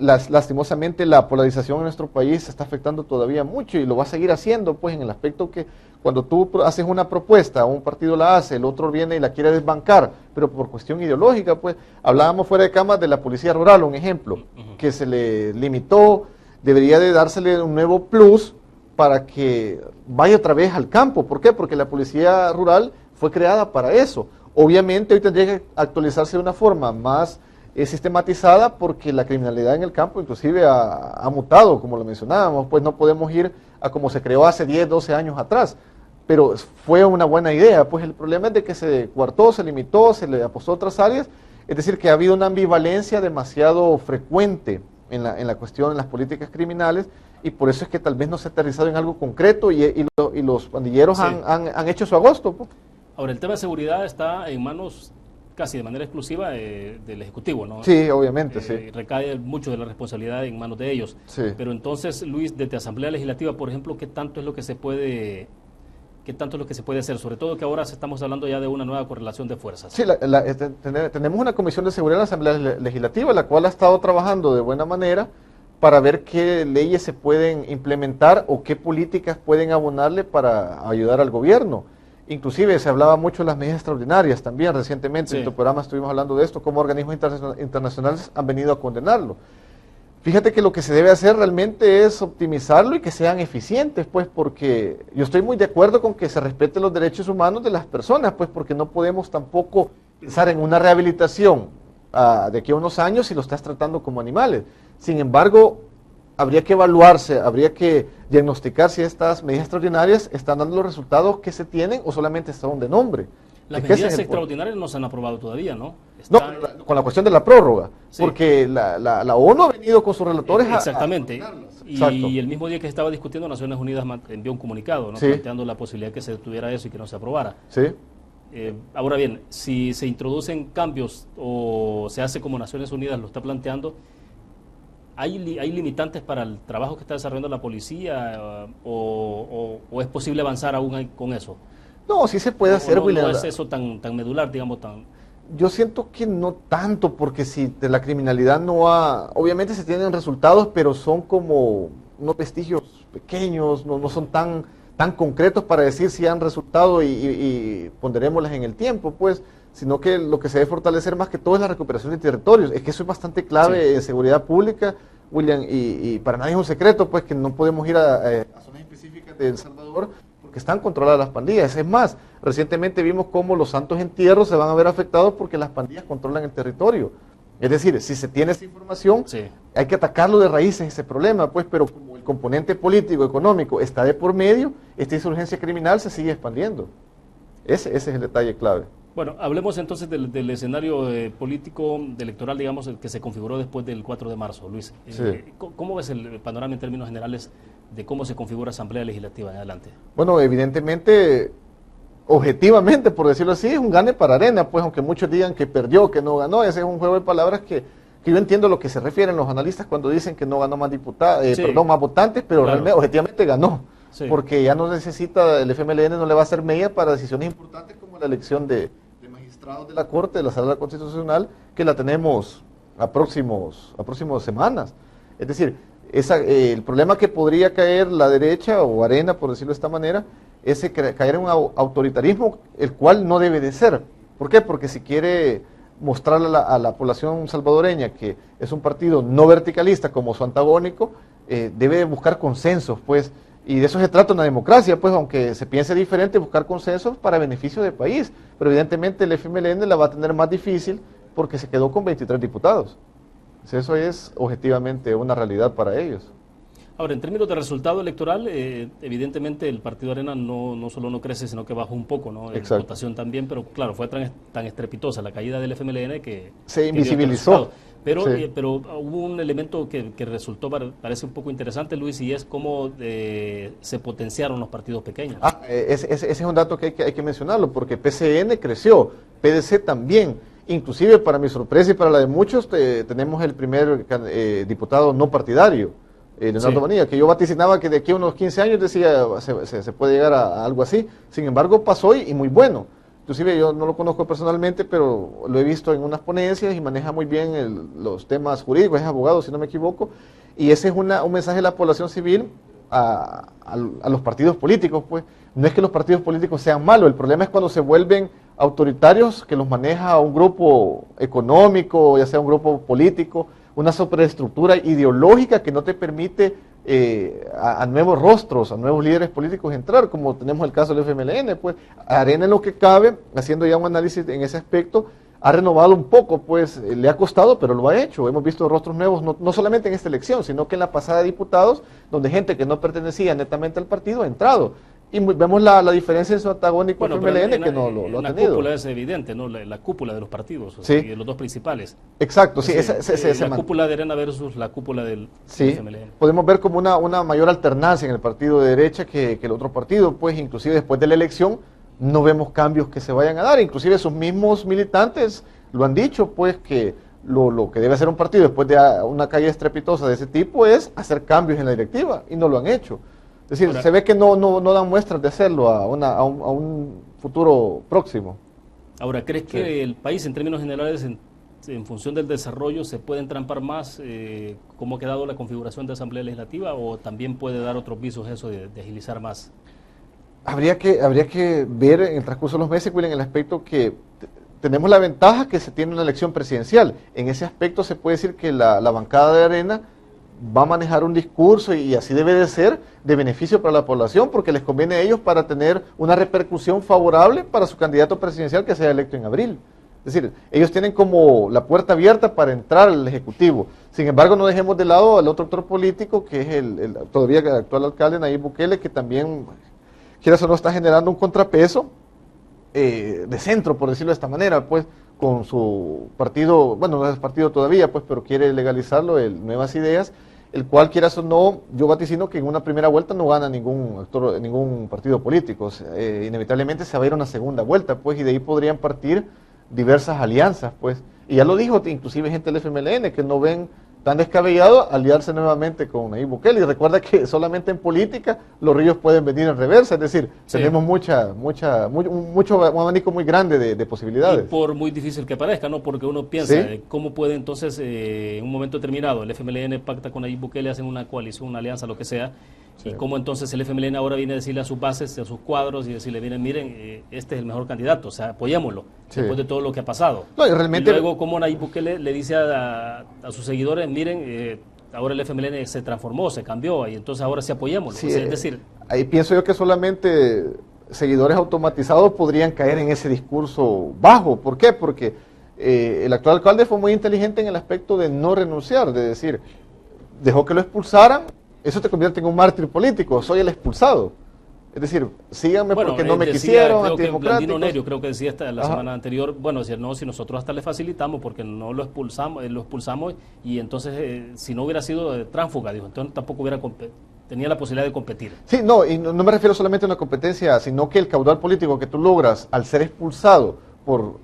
lastimosamente la polarización en nuestro país está afectando todavía mucho y lo va a seguir haciendo, pues, en el aspecto que cuando tú haces una propuesta, un partido la hace, el otro viene y la quiere desbancar, pero por cuestión ideológica, pues, hablábamos fuera de cámara de la policía rural, un ejemplo, que se le limitó, debería de dársele un nuevo plus para que vaya otra vez al campo. ¿Por qué? Porque la policía rural fue creada para eso. Obviamente hoy tendría que actualizarse de una forma más sistematizada porque la criminalidad en el campo inclusive ha mutado, como lo mencionábamos, pues no podemos ir a como se creó hace 10, 12 años atrás, pero fue una buena idea, pues el problema es de que se coartó, se limitó, se le apostó a otras áreas, es decir, que ha habido una ambivalencia demasiado frecuente en la cuestión, en las políticas criminales, y por eso es que tal vez no se ha aterrizado en algo concreto y los pandilleros sí han hecho su agosto, pues. Ahora, el tema de seguridad está en manos casi de manera exclusiva del Ejecutivo, ¿no? Sí, obviamente, sí. Recae mucho de la responsabilidad en manos de ellos. Sí. Pero entonces, Luis, desde Asamblea Legislativa, por ejemplo, ¿qué tanto es lo que se puede hacer? Sobre todo que ahora estamos hablando ya de una nueva correlación de fuerzas. Sí, tenemos una comisión de seguridad en la Asamblea Legislativa, la cual ha estado trabajando de buena manera para ver qué leyes se pueden implementar o qué políticas pueden abonarle para ayudar al gobierno. Inclusive se hablaba mucho de las medidas extraordinarias también recientemente, sí. En tu programa estuvimos hablando de esto, cómo organismos internacionales han venido a condenarlo. Fíjate que lo que se debe hacer realmente es optimizarlo y que sean eficientes, pues, porque yo estoy muy de acuerdo con que se respeten los derechos humanos de las personas, pues, porque no podemos tampoco pensar en una rehabilitación de aquí a unos años si lo estás tratando como animales. Sin embargo, habría que evaluarse, habría que diagnosticar si estas medidas extraordinarias están dando los resultados que se tienen o solamente están de nombre. Las medidas extraordinarias no se han aprobado todavía, ¿no? No, con la cuestión de la prórroga, sí. Porque la ONU ha venido con sus relatores exactamente. Y el mismo día que se estaba discutiendo, Naciones Unidas envió un comunicado, ¿no? Sí. Planteando la posibilidad de que se detuviera eso y que no se aprobara. Sí. Ahora bien, si se introducen cambios o se hace como Naciones Unidas lo está planteando, ¿hay limitantes para el trabajo que está desarrollando la policía o es posible avanzar aún con eso? No, sí se puede hacer, William. ¿No es eso tan medular, digamos, tan...? Yo siento que no tanto, porque si de la criminalidad no ha... Obviamente se tienen resultados, pero son como unos vestigios pequeños, no son tan concretos para decir si han resultado y ponderémoslas en el tiempo, pues, sino que lo que se debe fortalecer más que todo es la recuperación de territorios. Es que eso es bastante clave en seguridad pública, William, y para nadie es un secreto, pues, que no podemos ir a zonas específicas de El Salvador porque están controladas las pandillas. Es más, recientemente vimos cómo los santos entierros se van a ver afectados porque las pandillas controlan el territorio. Es decir, si se tiene esa información, hay que atacarlo de raíces ese problema, pues, pero como el componente político, económico está de por medio, esta insurgencia criminal se sigue expandiendo. Ese es el detalle clave. Bueno, hablemos entonces del escenario político, electoral, digamos, el que se configuró después del 4 de marzo, Luis. ¿Cómo ves el panorama en términos generales de cómo se configura Asamblea Legislativa en adelante? Bueno, evidentemente, objetivamente, por decirlo así, es un gane para Arena, pues aunque muchos digan que perdió, que no ganó, ese es un juego de palabras que yo entiendo a lo que se refieren los analistas cuando dicen que no ganó más diputados, más votantes, pero realmente, objetivamente ganó, porque ya no necesita, el FMLN no le va a hacer media para decisiones importantes como la elección de magistrados de la Corte, de la Sala Constitucional, que la tenemos a próximas semanas. Es decir, el problema que podría caer la derecha o Arena, por decirlo de esta manera, es caer en un autoritarismo, el cual no debe de ser. ¿Por qué? Porque si quiere mostrar a la población salvadoreña que es un partido no verticalista como su antagónico, debe buscar consensos, pues, y de eso se trata una democracia, pues, aunque se piense diferente, buscar consensos para beneficio del país. Pero evidentemente el FMLN la va a tener más difícil porque se quedó con 23 diputados. Eso es objetivamente una realidad para ellos. Ahora, en términos de resultado electoral, evidentemente el Partido Arena no solo no crece, sino que bajó un poco, ¿no? En votación también, pero claro, fue tan estrepitosa la caída del FMLN que se invisibilizó. Pero hubo un elemento que resultó, parece un poco interesante, Luis, y es cómo se potenciaron los partidos pequeños. Ese es un dato que hay que mencionarlo, porque PCN creció, PDC también. Inclusive, para mi sorpresa y para la de muchos, tenemos el primer diputado no partidario, Leonardo Manilla, que yo vaticinaba que de aquí a unos 15 años decía se puede llegar a algo así. Sin embargo, pasó y muy bueno. Inclusive yo no lo conozco personalmente, pero lo he visto en unas ponencias y maneja muy bien los temas jurídicos, es abogado, si no me equivoco. Y ese es un mensaje de la población civil a los partidos políticos, pues. No es que los partidos políticos sean malos, el problema es cuando se vuelven autoritarios, que los maneja un grupo económico, ya sea un grupo político, una superestructura ideológica que no te permite a nuevos rostros, a nuevos líderes políticos entrar, como tenemos el caso del FMLN, pues. Arena, en lo que cabe, haciendo ya un análisis en ese aspecto, ha renovado un poco, pues le ha costado, pero lo ha hecho. Hemos visto rostros nuevos, no solamente en esta elección, sino que en la pasada de diputados, donde gente que no pertenecía netamente al partido ha entrado. Y vemos la diferencia en su antagónico FMLN, que no lo ha tenido. La cúpula es evidente, ¿no? La cúpula de los partidos, y de los dos principales. Exacto, sí. La cúpula de Arena versus la cúpula del FMLN. Podemos ver como una mayor alternancia en el partido de derecha que el otro partido, pues inclusive después de la elección no vemos cambios que se vayan a dar. Inclusive sus mismos militantes lo han dicho, pues que lo que debe hacer un partido después de una caída estrepitosa de ese tipo es hacer cambios en la directiva, y no lo han hecho. Es decir, se ve que no dan muestras de hacerlo a un futuro próximo. Ahora, ¿crees que el país, en términos generales, en función del desarrollo, se puede entrampar más cómo ha quedado la configuración de Asamblea Legislativa, o también puede dar otros visos eso de agilizar más? Habría que ver en el transcurso de los meses, William, en el aspecto que tenemos la ventaja que se tiene una elección presidencial. En ese aspecto se puede decir que la bancada de Arena va a manejar un discurso, y así debe de ser, de beneficio para la población, porque les conviene a ellos para tener una repercusión favorable para su candidato presidencial que sea electo en abril. Es decir, ellos tienen como la puerta abierta para entrar al Ejecutivo. Sin embargo, no dejemos de lado al otro actor político, que es todavía el actual alcalde Nayib Bukele, que también, quieras o no, está generando un contrapeso de centro, por decirlo de esta manera, pues, con su partido, bueno, no es partido todavía, pues, pero quiere legalizarlo, Nuevas Ideas, el cual, quieras o no, yo vaticino que en una primera vuelta no gana ningún partido político. O sea, inevitablemente se va a ir a una segunda vuelta, pues, y de ahí podrían partir diversas alianzas, pues. Y ya lo dijo inclusive gente del FMLN, que no ven tan descabellado aliarse nuevamente con Nayib Bukele. Y recuerda que solamente en política los ríos pueden venir en reversa, es decir, tenemos un abanico muy grande de posibilidades. Y por muy difícil que parezca, ¿no? Porque uno piensa, ¿cómo puede entonces, en un momento determinado, el FMLN pacta con Nayib Bukele, hacen una coalición, una alianza, lo que sea, y cómo entonces el FMLN ahora viene a decirle a sus bases, a sus cuadros, y decirle, miren, este es el mejor candidato, o sea, apoyémoslo, después de todo lo que ha pasado. No, y realmente... Y luego, cómo Nayib Bukele le dice a sus seguidores, miren, ahora el FMLN se transformó, se cambió, y entonces ahora sí apoyémoslo. Sí, o sea, es decir... ahí pienso yo que solamente seguidores automatizados podrían caer en ese discurso bajo. ¿Por qué? Porque el actual alcalde fue muy inteligente en el aspecto de no renunciar, de decir, dejó que lo expulsaran. Eso te convierte en un mártir político, soy el expulsado. Es decir, síganme porque no me quisieron, antidemocráticos. Nerio creo que decía la semana anterior, bueno, decir, no, si nosotros hasta le facilitamos porque no lo expulsamos y entonces si no hubiera sido tránsfuga, dijo, entonces tampoco tenía la posibilidad de competir. Sí, no, y no me refiero solamente a una competencia, sino que el caudal político que tú logras al ser expulsado por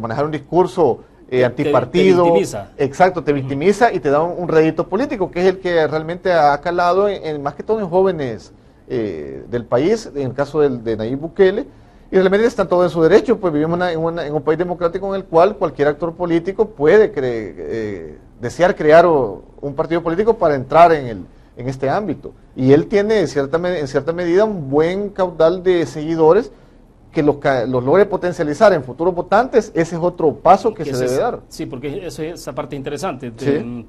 manejar un discurso antipartido, te victimiza. Exacto, te victimiza y te da un rédito político, que es el que realmente ha calado más que todo en jóvenes del país, en el caso de Nayib Bukele, y realmente están todos en su derecho, pues vivimos en un país democrático en el cual cualquier actor político puede desear crear un partido político para entrar en este ámbito, y él tiene en cierta medida un buen caudal de seguidores que los logre potencializar en futuros votantes. Ese es otro paso que se debe dar. Sí, porque esa parte interesante.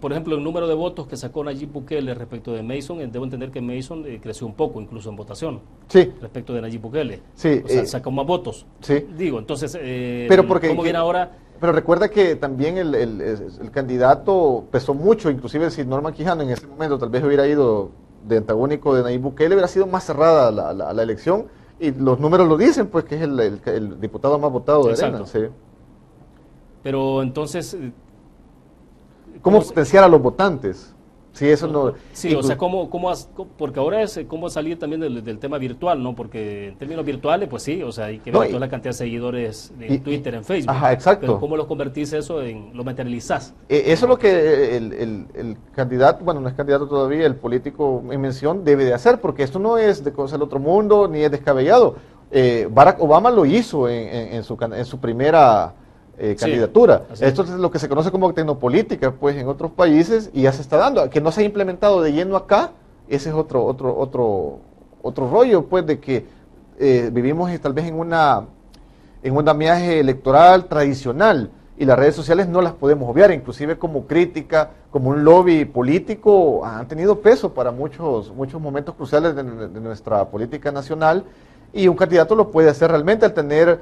Por ejemplo, el número de votos que sacó Nayib Bukele respecto de Mason, debo entender que Mason creció un poco, incluso en votación, respecto de Nayib Bukele. Sí, o sea, sacó más votos. Sí. Digo, entonces, pero porque, ¿cómo viene ahora? Pero recuerda que también el candidato pesó mucho, inclusive si Norman Quijano en ese momento tal vez hubiera ido de antagónico de Nayib Bukele, hubiera sido más cerrada la elección. Y los números lo dicen, pues, que es el diputado más votado de Arena. Sí. Pero entonces... ¿Cómo potenciar a los votantes? Sí, eso no... Sí, o sea, porque ahora es cómo salir también del tema virtual, ¿no? Porque en términos virtuales, pues sí, o sea, hay que ver toda la cantidad de seguidores en Twitter, en Facebook. Ajá, exacto. Pero ¿cómo lo convertís eso lo materializás? Eso es lo que el candidato, bueno, no es candidato todavía, el político en mención debe de hacer, porque esto no es de cosas del otro mundo, ni es descabellado. Barack Obama lo hizo en su primera... candidatura. Esto es lo que se conoce como tecnopolítica, pues, en otros países, y ya se está dando. Que no se ha implementado de lleno acá, ese es otro rollo, pues, de que vivimos tal vez en un andamiaje electoral tradicional, y las redes sociales no las podemos obviar, inclusive como crítica, como un lobby político, han tenido peso para muchos momentos cruciales de nuestra política nacional, y un candidato lo puede hacer realmente al tener...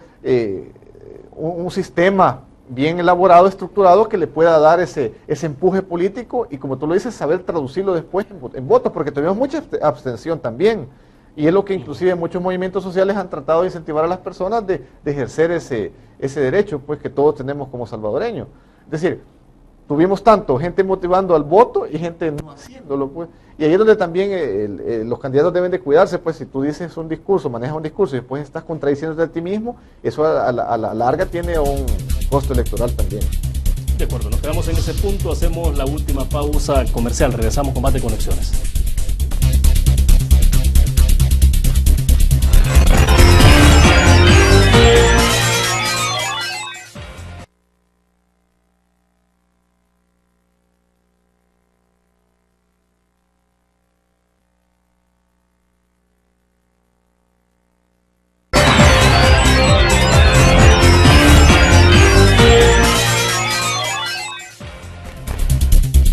un sistema bien elaborado, estructurado, que le pueda dar ese empuje político y, como tú lo dices, saber traducirlo después en votos, porque tenemos mucha abstención también, y es lo que inclusive muchos movimientos sociales han tratado de incentivar a las personas de ejercer ese derecho, pues, que todos tenemos como salvadoreños. Es decir, tuvimos tanto gente motivando al voto y gente no haciéndolo, pues. Y ahí es donde también los candidatos deben de cuidarse, pues, si tú dices un discurso, manejas un discurso y después estás contradiciéndote a ti mismo, eso a la larga tiene un costo electoral también. De acuerdo, nos quedamos en ese punto, hacemos la última pausa comercial, regresamos con más de Conexiones.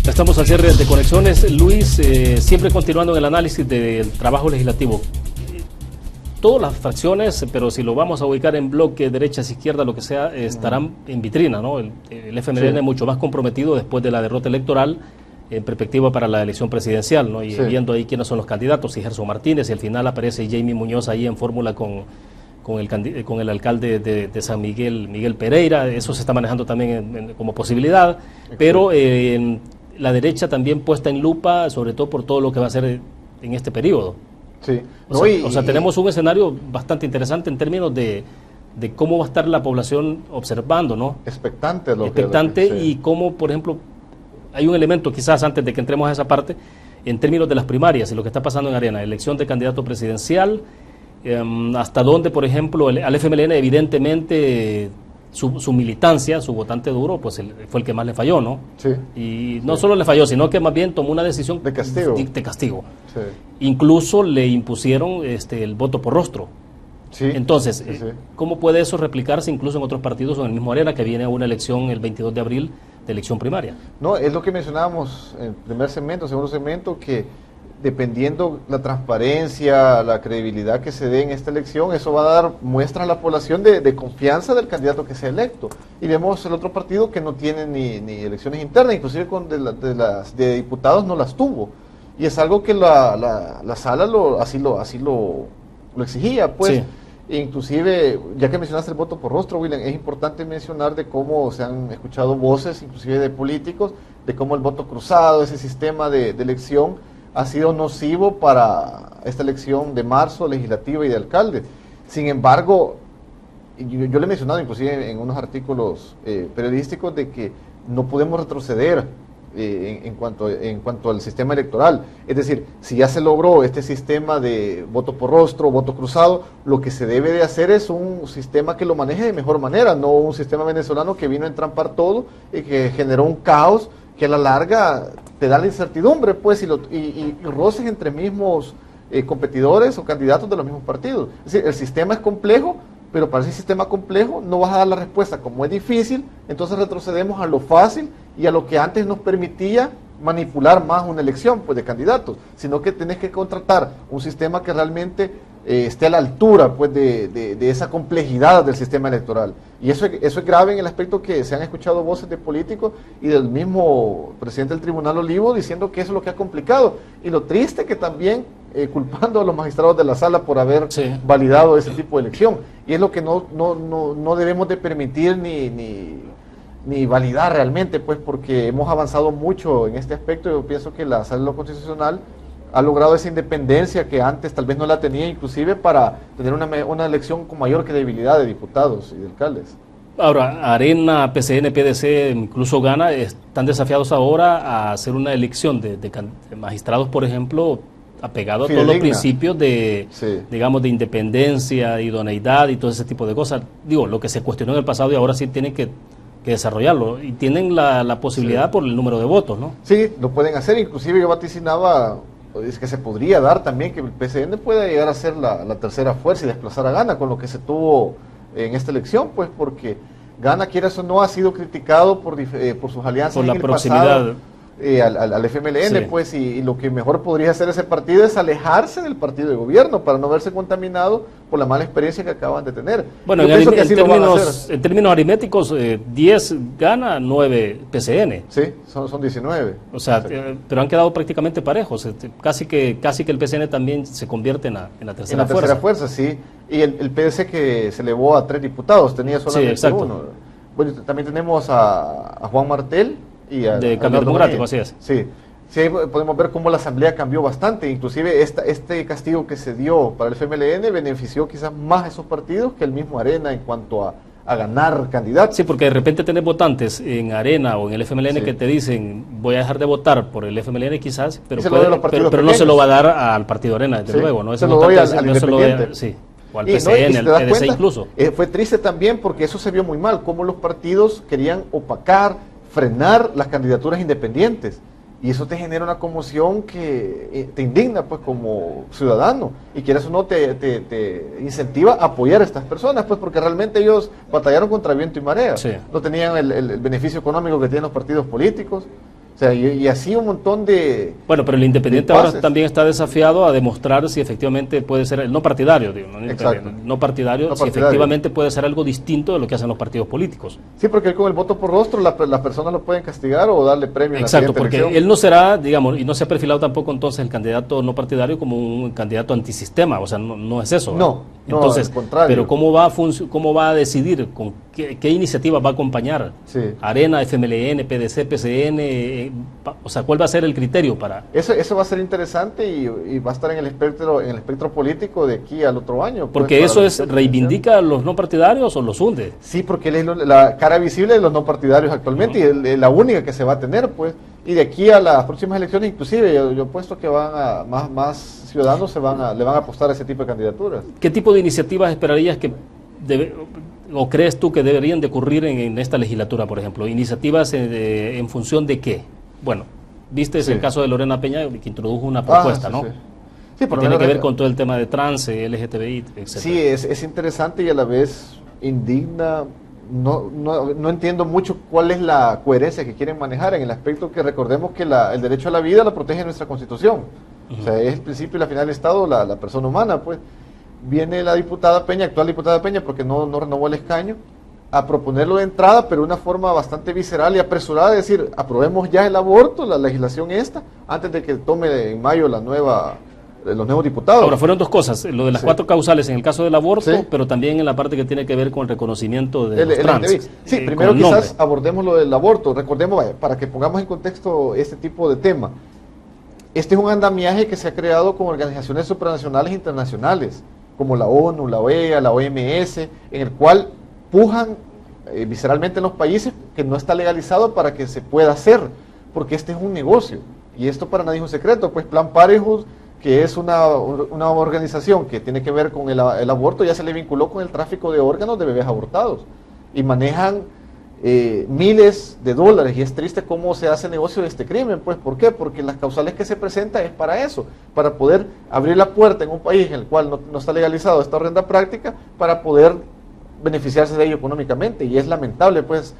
Estamos al cierre de Conexiones. Luis, siempre continuando en el análisis del trabajo legislativo. Todas las fracciones, pero si lo vamos a ubicar en bloque, derechas, izquierda, lo que sea, estarán en vitrina, ¿no? El FMLN es mucho más comprometido después de la derrota electoral en perspectiva para la elección presidencial, ¿no? Y viendo ahí quiénes son los candidatos, si Gerson Martínez, y al final aparece Jamie Muñoz ahí en fórmula con el alcalde de San Miguel, Miguel Pereira. Eso se está manejando también como posibilidad. Exacto. Pero la derecha también puesta en lupa, sobre todo por todo lo que va a hacer en este periodo. Sí. O sea, tenemos un escenario bastante interesante en términos de cómo va a estar la población observando, ¿no? Expectante. Y cómo, por ejemplo, hay un elemento quizás antes de que entremos a esa parte, en términos de las primarias y lo que está pasando en Arena, elección de candidato presidencial, hasta dónde, por ejemplo, al FMLN evidentemente su militancia, su votante duro, pues fue el que más le falló, ¿no? Sí. Y no solo le falló, sino que más bien tomó una decisión de castigo. De castigo. Sí. Incluso le impusieron el voto por rostro. Sí. Entonces, ¿cómo puede eso replicarse incluso en otros partidos o en el mismo Arena, que viene a una elección el 22 de abril de elección primaria? No, es lo que mencionábamos en el primer segmento, segundo segmento, que dependiendo la transparencia, la credibilidad que se dé en esta elección, eso va a dar muestra a la población de confianza del candidato que sea electo. Y vemos el otro partido que no tiene ni elecciones internas, inclusive de diputados no las tuvo. Y es algo que la sala así lo exigía, pues. Sí. Inclusive, ya que mencionaste el voto por rostro, William, es importante mencionar de cómo se han escuchado voces, inclusive de políticos, de cómo el voto cruzado, ese sistema de elección, ha sido nocivo para esta elección de marzo legislativa y de alcalde. Sin embargo, yo le he mencionado inclusive en unos artículos periodísticos de que no podemos retroceder en cuanto al sistema electoral. Es decir, si ya se logró este sistema de voto por rostro, voto cruzado, lo que se debe de hacer es un sistema que lo maneje de mejor manera, no un sistema venezolano que vino a entrampar todo y que generó un caos que a la larga te da la incertidumbre, pues, y roces entre mismos competidores o candidatos de los mismos partidos. Es decir, el sistema es complejo, pero para ese sistema complejo no vas a dar la respuesta. Como es difícil, entonces retrocedemos a lo fácil y a lo que antes nos permitía manipular más una elección, pues, de candidatos, sino que tenés que contratar un sistema que realmente esté a la altura, pues, de esa complejidad del sistema electoral. Y eso es grave en el aspecto que se han escuchado voces de políticos y del mismo presidente del Tribunal Olivo diciendo que eso es lo que ha complicado. Y lo triste que también culpando a los magistrados de la sala por haber validado ese tipo de elección. Y es lo que no debemos de permitir ni validar realmente, pues, porque hemos avanzado mucho en este aspecto. Yo pienso que la sala de lo constitucional ha logrado esa independencia que antes tal vez no la tenía, inclusive para tener una elección con mayor credibilidad de diputados y de alcaldes. Ahora, Arena, PCN, PDC, incluso Gana, están desafiados ahora a hacer una elección de magistrados, por ejemplo, apegado a todos los principios digamos, de independencia, idoneidad y todo ese tipo de cosas. Digo, lo que se cuestionó en el pasado y ahora sí tienen que desarrollarlo, y tienen la posibilidad por el número de votos, ¿no? Sí, lo pueden hacer. Inclusive yo vaticinaba, es que se podría dar también que el PCN pueda llegar a ser la tercera fuerza y desplazar a Gana, con lo que se tuvo en esta elección, pues, porque Gana, quieras o no, ha sido criticado por sus alianzas por la en el proximidad pasado, al FMLN, pues, y lo que mejor podría hacer ese partido es alejarse del partido de gobierno para no verse contaminado por la mala experiencia que acaban de tener. Bueno, en términos aritméticos, 10 Gana, 9 PCN. Sí, son 19. O sea, pero han quedado prácticamente parejos. Casi que el PCN también se convierte en la tercera fuerza. En la tercera fuerza, sí. Y el PDC que se elevó a 3 diputados, tenía solamente uno. Bueno, también tenemos a Juan Martel y de Cambio Democrático, así es. Sí, podemos ver cómo la asamblea cambió bastante. Inclusive este castigo que se dio para el FMLN benefició quizás más a esos partidos que el mismo Arena en cuanto a ganar candidatos. Sí, porque de repente tenés votantes en Arena o en el FMLN que te dicen, voy a dejar de votar por el FMLN quizás, pero no se lo va a dar al partido Arena, desde luego, ¿no? Se lo doy al independiente. O al PCN, al PDC incluso. Fue triste también porque eso se vio muy mal, cómo los partidos querían opacar, frenar las candidaturas independientes, y eso te genera una conmoción que te indigna, pues, como ciudadano, y quieras o no te incentiva a apoyar a estas personas, pues, porque realmente ellos batallaron contra viento y marea, no tenían el beneficio económico que tienen los partidos políticos. O sea, y así un montón de... Bueno, pero el independiente ahora también está desafiado a demostrar si efectivamente puede ser, el no partidario, digo, no partidario, si efectivamente puede ser algo distinto de lo que hacen los partidos políticos. Sí, porque con el voto por rostro las personas lo pueden castigar o darle premio en la siguiente porque elección. Él no será, digamos, y no se ha perfilado tampoco entonces el candidato no partidario como un candidato antisistema, o sea, no es eso. No, entonces, al contrario. Pero ¿cómo va a decidir con ¿qué iniciativa va a acompañar? Sí. Arena, FMLN, PDC, PCN, o sea, ¿cuál va a ser el criterio para...? Eso va a ser interesante y va a estar en el espectro político de aquí al otro año. Porque pues, eso reivindica a los no partidarios o los hunde. Sí, porque él es la cara visible de los no partidarios actualmente y es la única que se va a tener, pues. Y de aquí a las próximas elecciones, inclusive, yo apuesto que más ciudadanos le van a apostar a ese tipo de candidaturas. ¿Qué tipo de iniciativas esperarías o crees tú que deberían de ocurrir en esta legislatura, por ejemplo? ¿Iniciativas en función de qué? Bueno, viste el caso de Lorena Peña, que introdujo una propuesta, ¿no? Sí. Sí, que tiene que ver con todo el tema de trans, LGTBI, etc. Sí, es interesante y a la vez indigna. No entiendo mucho cuál es la coherencia que quieren manejar en el aspecto que recordemos que el derecho a la vida lo protege nuestra Constitución. O sea, es el principio y la final del Estado, la persona humana, pues. Viene la diputada Peña, actual diputada Peña, porque no renovó el escaño, a proponerlo de entrada, pero de una forma bastante visceral y apresurada, es decir, aprobemos ya el aborto, la legislación antes de que tome en mayo los nuevos diputados. Ahora, fueron dos cosas, lo de las 4 causales en el caso del aborto, sí, pero también en la parte que tiene que ver con el reconocimiento de los trans. Sí, primero quizás abordemos lo del aborto. Recordemos, para que pongamos en contexto este tipo de tema. Este es un andamiaje que se ha creado con organizaciones supranacionales e internacionales, como la ONU, la OEA, la OMS, en el cual pujan visceralmente en los países que no está legalizado para que se pueda hacer, porque este es un negocio. Y esto para nadie es un secreto, pues Plan Parenthood, que es una organización que tiene que ver con el aborto, ya se le vinculó con el tráfico de órganos de bebés abortados y manejan miles de dólares, y es triste cómo se hace negocio de este crimen. Pues, ¿por qué? Porque las causales que se presentan es para eso, para poder abrir la puerta en un país en el cual no está legalizado esta horrenda práctica, para poder beneficiarse de ello económicamente, y es lamentable, pues.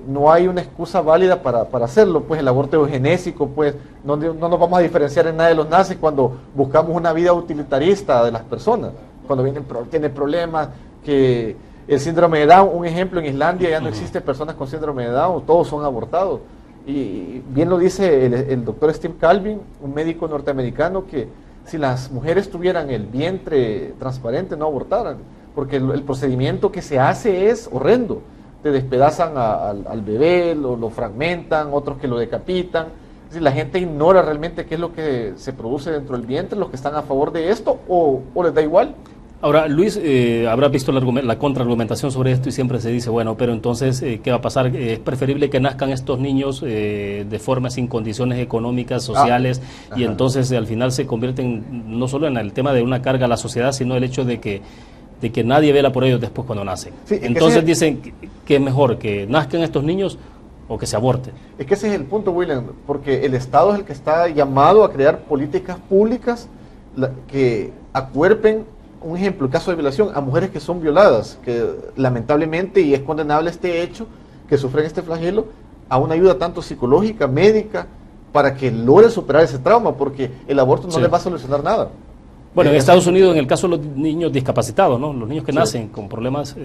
No hay una excusa válida para hacerlo, pues el aborto eugenésico, pues no nos vamos a diferenciar en nada de los nazis cuando buscamos una vida utilitarista de las personas, cuando tiene problemas, que el síndrome de Down, un ejemplo, en Islandia ya no existe personas con síndrome de Down, todos son abortados, y bien lo dice el doctor Steve Calvin, un médico norteamericano, que si las mujeres tuvieran el vientre transparente no abortaran, porque el procedimiento que se hace es horrendo. Te despedazan al bebé, lo fragmentan, otros que lo decapitan. Es decir, la gente ignora realmente qué es lo que se produce dentro del vientre, los que están a favor de esto, o les da igual. Ahora, Luis, habrá visto la contraargumentación sobre esto y siempre se dice, bueno, pero entonces, ¿qué va a pasar? ¿Es preferible que nazcan estos niños de forma sin condiciones económicas, sociales, y entonces al final se convierten no solo en el tema de una carga a la sociedad, sino el hecho de que nadie vela por ellos después cuando nacen? Sí, entonces dicen que es mejor que nazcan estos niños o que se aborten. Es que ese es el punto, William, porque el Estado es el que está llamado a crear políticas públicas que acuerpen, un ejemplo, el caso de violación, a mujeres que son violadas, que lamentablemente, y es condenable este hecho, que sufren este flagelo, a una ayuda tanto psicológica, médica, para que logren superar ese trauma, porque el aborto no les va a solucionar nada. Bueno, en Estados Unidos, en el caso de los niños discapacitados, ¿no? Los niños que nacen con problemas,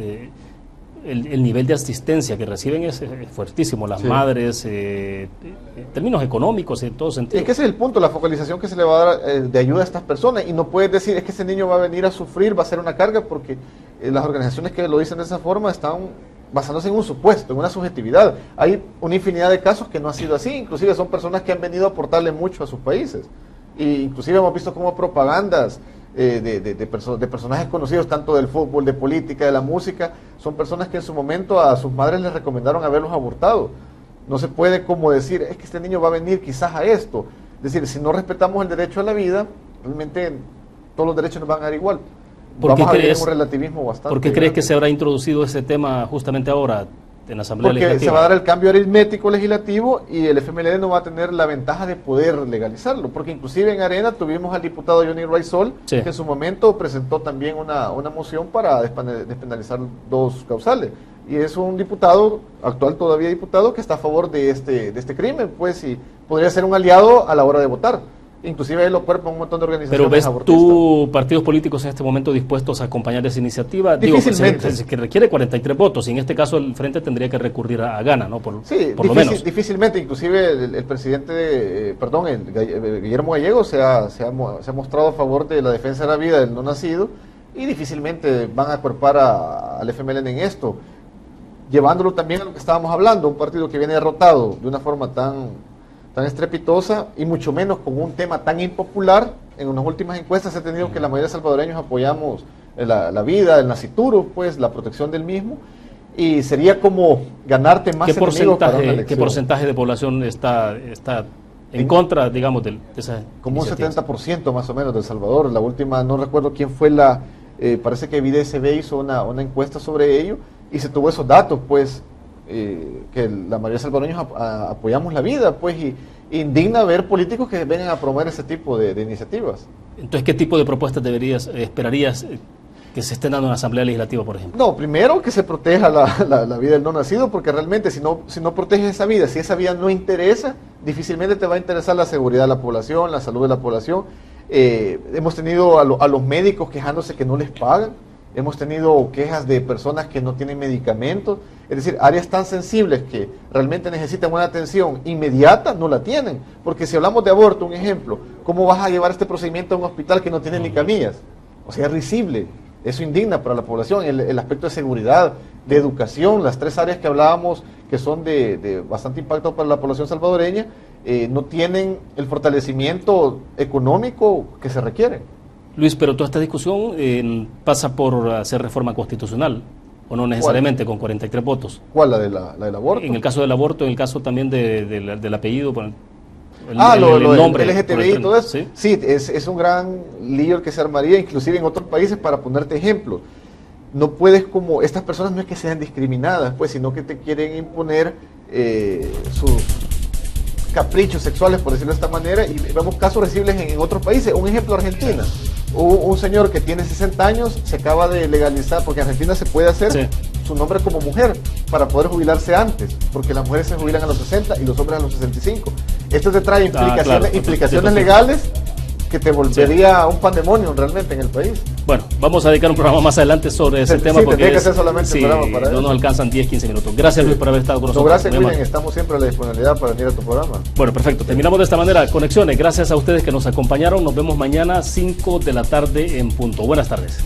el nivel de asistencia que reciben es fuertísimo. Las madres, en términos económicos, en todo sentido. Es que ese es el punto, la focalización que se le va a dar de ayuda a estas personas. Y no puedes decir, es que ese niño va a venir a sufrir, va a ser una carga, porque las organizaciones que lo dicen de esa forma están basándose en un supuesto, en una subjetividad. Hay una infinidad de casos que no ha sido así, inclusive son personas que han venido a aportarle mucho a sus países. Y inclusive hemos visto como propagandas de personajes conocidos, tanto del fútbol, de política, de la música, son personas que en su momento a sus madres les recomendaron haberlos abortado. No se puede como decir, es que este niño va a venir quizás a esto. Es decir, si no respetamos el derecho a la vida, realmente todos los derechos nos van a dar igual. Vamos a vivir en un relativismo bastante. ¿Por qué crees que se habrá introducido ese tema justamente ahora en la Asamblea Legislativa? Porque se va a dar el cambio aritmético legislativo y el FMLN no va a tener la ventaja de poder legalizarlo, porque inclusive en Arena tuvimos al diputado Johnny Raisol, que en su momento presentó también una moción para despenalizar 2 causales, y es un diputado, actual todavía diputado, que está a favor de este crimen, pues, y podría ser un aliado a la hora de votar. Inclusive él lo cuerpa un montón de organizaciones abortistas. ¿Pero ves tú partidos políticos en este momento dispuestos a acompañar esa iniciativa? Difícilmente. Digo, que requiere 43 votos, y en este caso el Frente tendría que recurrir a Gana, ¿no? Por lo menos. Difícilmente. Inclusive el presidente, Guillermo Gallego se ha mostrado a favor de la defensa de la vida del no nacido, y difícilmente van a cuerpar al FMLN en esto. llevándolo también a lo que estábamos hablando, un partido que viene derrotado de una forma tan estrepitosa y mucho menos con un tema tan impopular. En unas últimas encuestas se ha tenido que la mayoría de salvadoreños apoyamos la vida, el nascituro, pues la protección del mismo, y sería como ganarte más enemigos para una elección. ¿Qué porcentaje de población está en contra, digamos, de esa como iniciativa? Un 70% más o menos de El Salvador. La última, no recuerdo quién fue parece que VDSB hizo una encuesta sobre ello y se tuvo esos datos, pues, que la mayoría de salvadoreños apoyamos la vida, pues, y indigna ver políticos que vengan a promover ese tipo de iniciativas. Entonces, ¿qué tipo de propuestas esperarías que se estén dando en la Asamblea Legislativa, por ejemplo? No, primero que se proteja la vida del no nacido, porque realmente si no proteges esa vida, si esa vida no interesa, difícilmente te va a interesar la seguridad de la población, la salud de la población. Hemos tenido a los médicos quejándose que no les pagan, hemos tenido quejas de personas que no tienen medicamentos, es decir, áreas tan sensibles que realmente necesitan una atención inmediata, no la tienen, porque si hablamos de aborto, un ejemplo, ¿cómo vas a llevar este procedimiento a un hospital que no tiene ni camillas? O sea, es risible. Eso indigna para la población, el aspecto de seguridad, de educación, las tres áreas que hablábamos que son de bastante impacto para la población salvadoreña, no tienen el fortalecimiento económico que se requiere. Luis, pero toda esta discusión pasa por hacer reforma constitucional, o no necesariamente con 43 votos. ¿Cuál? ¿La del aborto? En el caso del aborto, en el caso también del apellido, el nombre, el LGTBI y todo eso. Sí, sí, es un gran lío el que se armaría, inclusive en otros países, para ponerte ejemplos. No puedes, como estas personas no es que sean discriminadas, pues, sino que te quieren imponer sus caprichos sexuales, por decirlo de esta manera, y vemos casos recibles en otros países. Un ejemplo, Argentina. Un señor que tiene 60 años se acaba de legalizar, porque en Argentina se puede hacer su nombre como mujer para poder jubilarse antes, porque las mujeres se jubilan a los 60 y los hombres a los 65. Esto te trae implicaciones legales que te volvería un pandemonio realmente en el país. Bueno, vamos a dedicar un programa más adelante sobre ese tema, porque tendría que ser solamente un programa para no eso. Nos alcanzan 10-15 minutos. Gracias, Luis, por haber estado con nosotros. Gracias, William, estamos siempre a la disponibilidad para venir a tu programa. Bueno, perfecto. Terminamos de esta manera. Conexiones, gracias a ustedes que nos acompañaron. Nos vemos mañana 5 de la tarde en punto. Buenas tardes.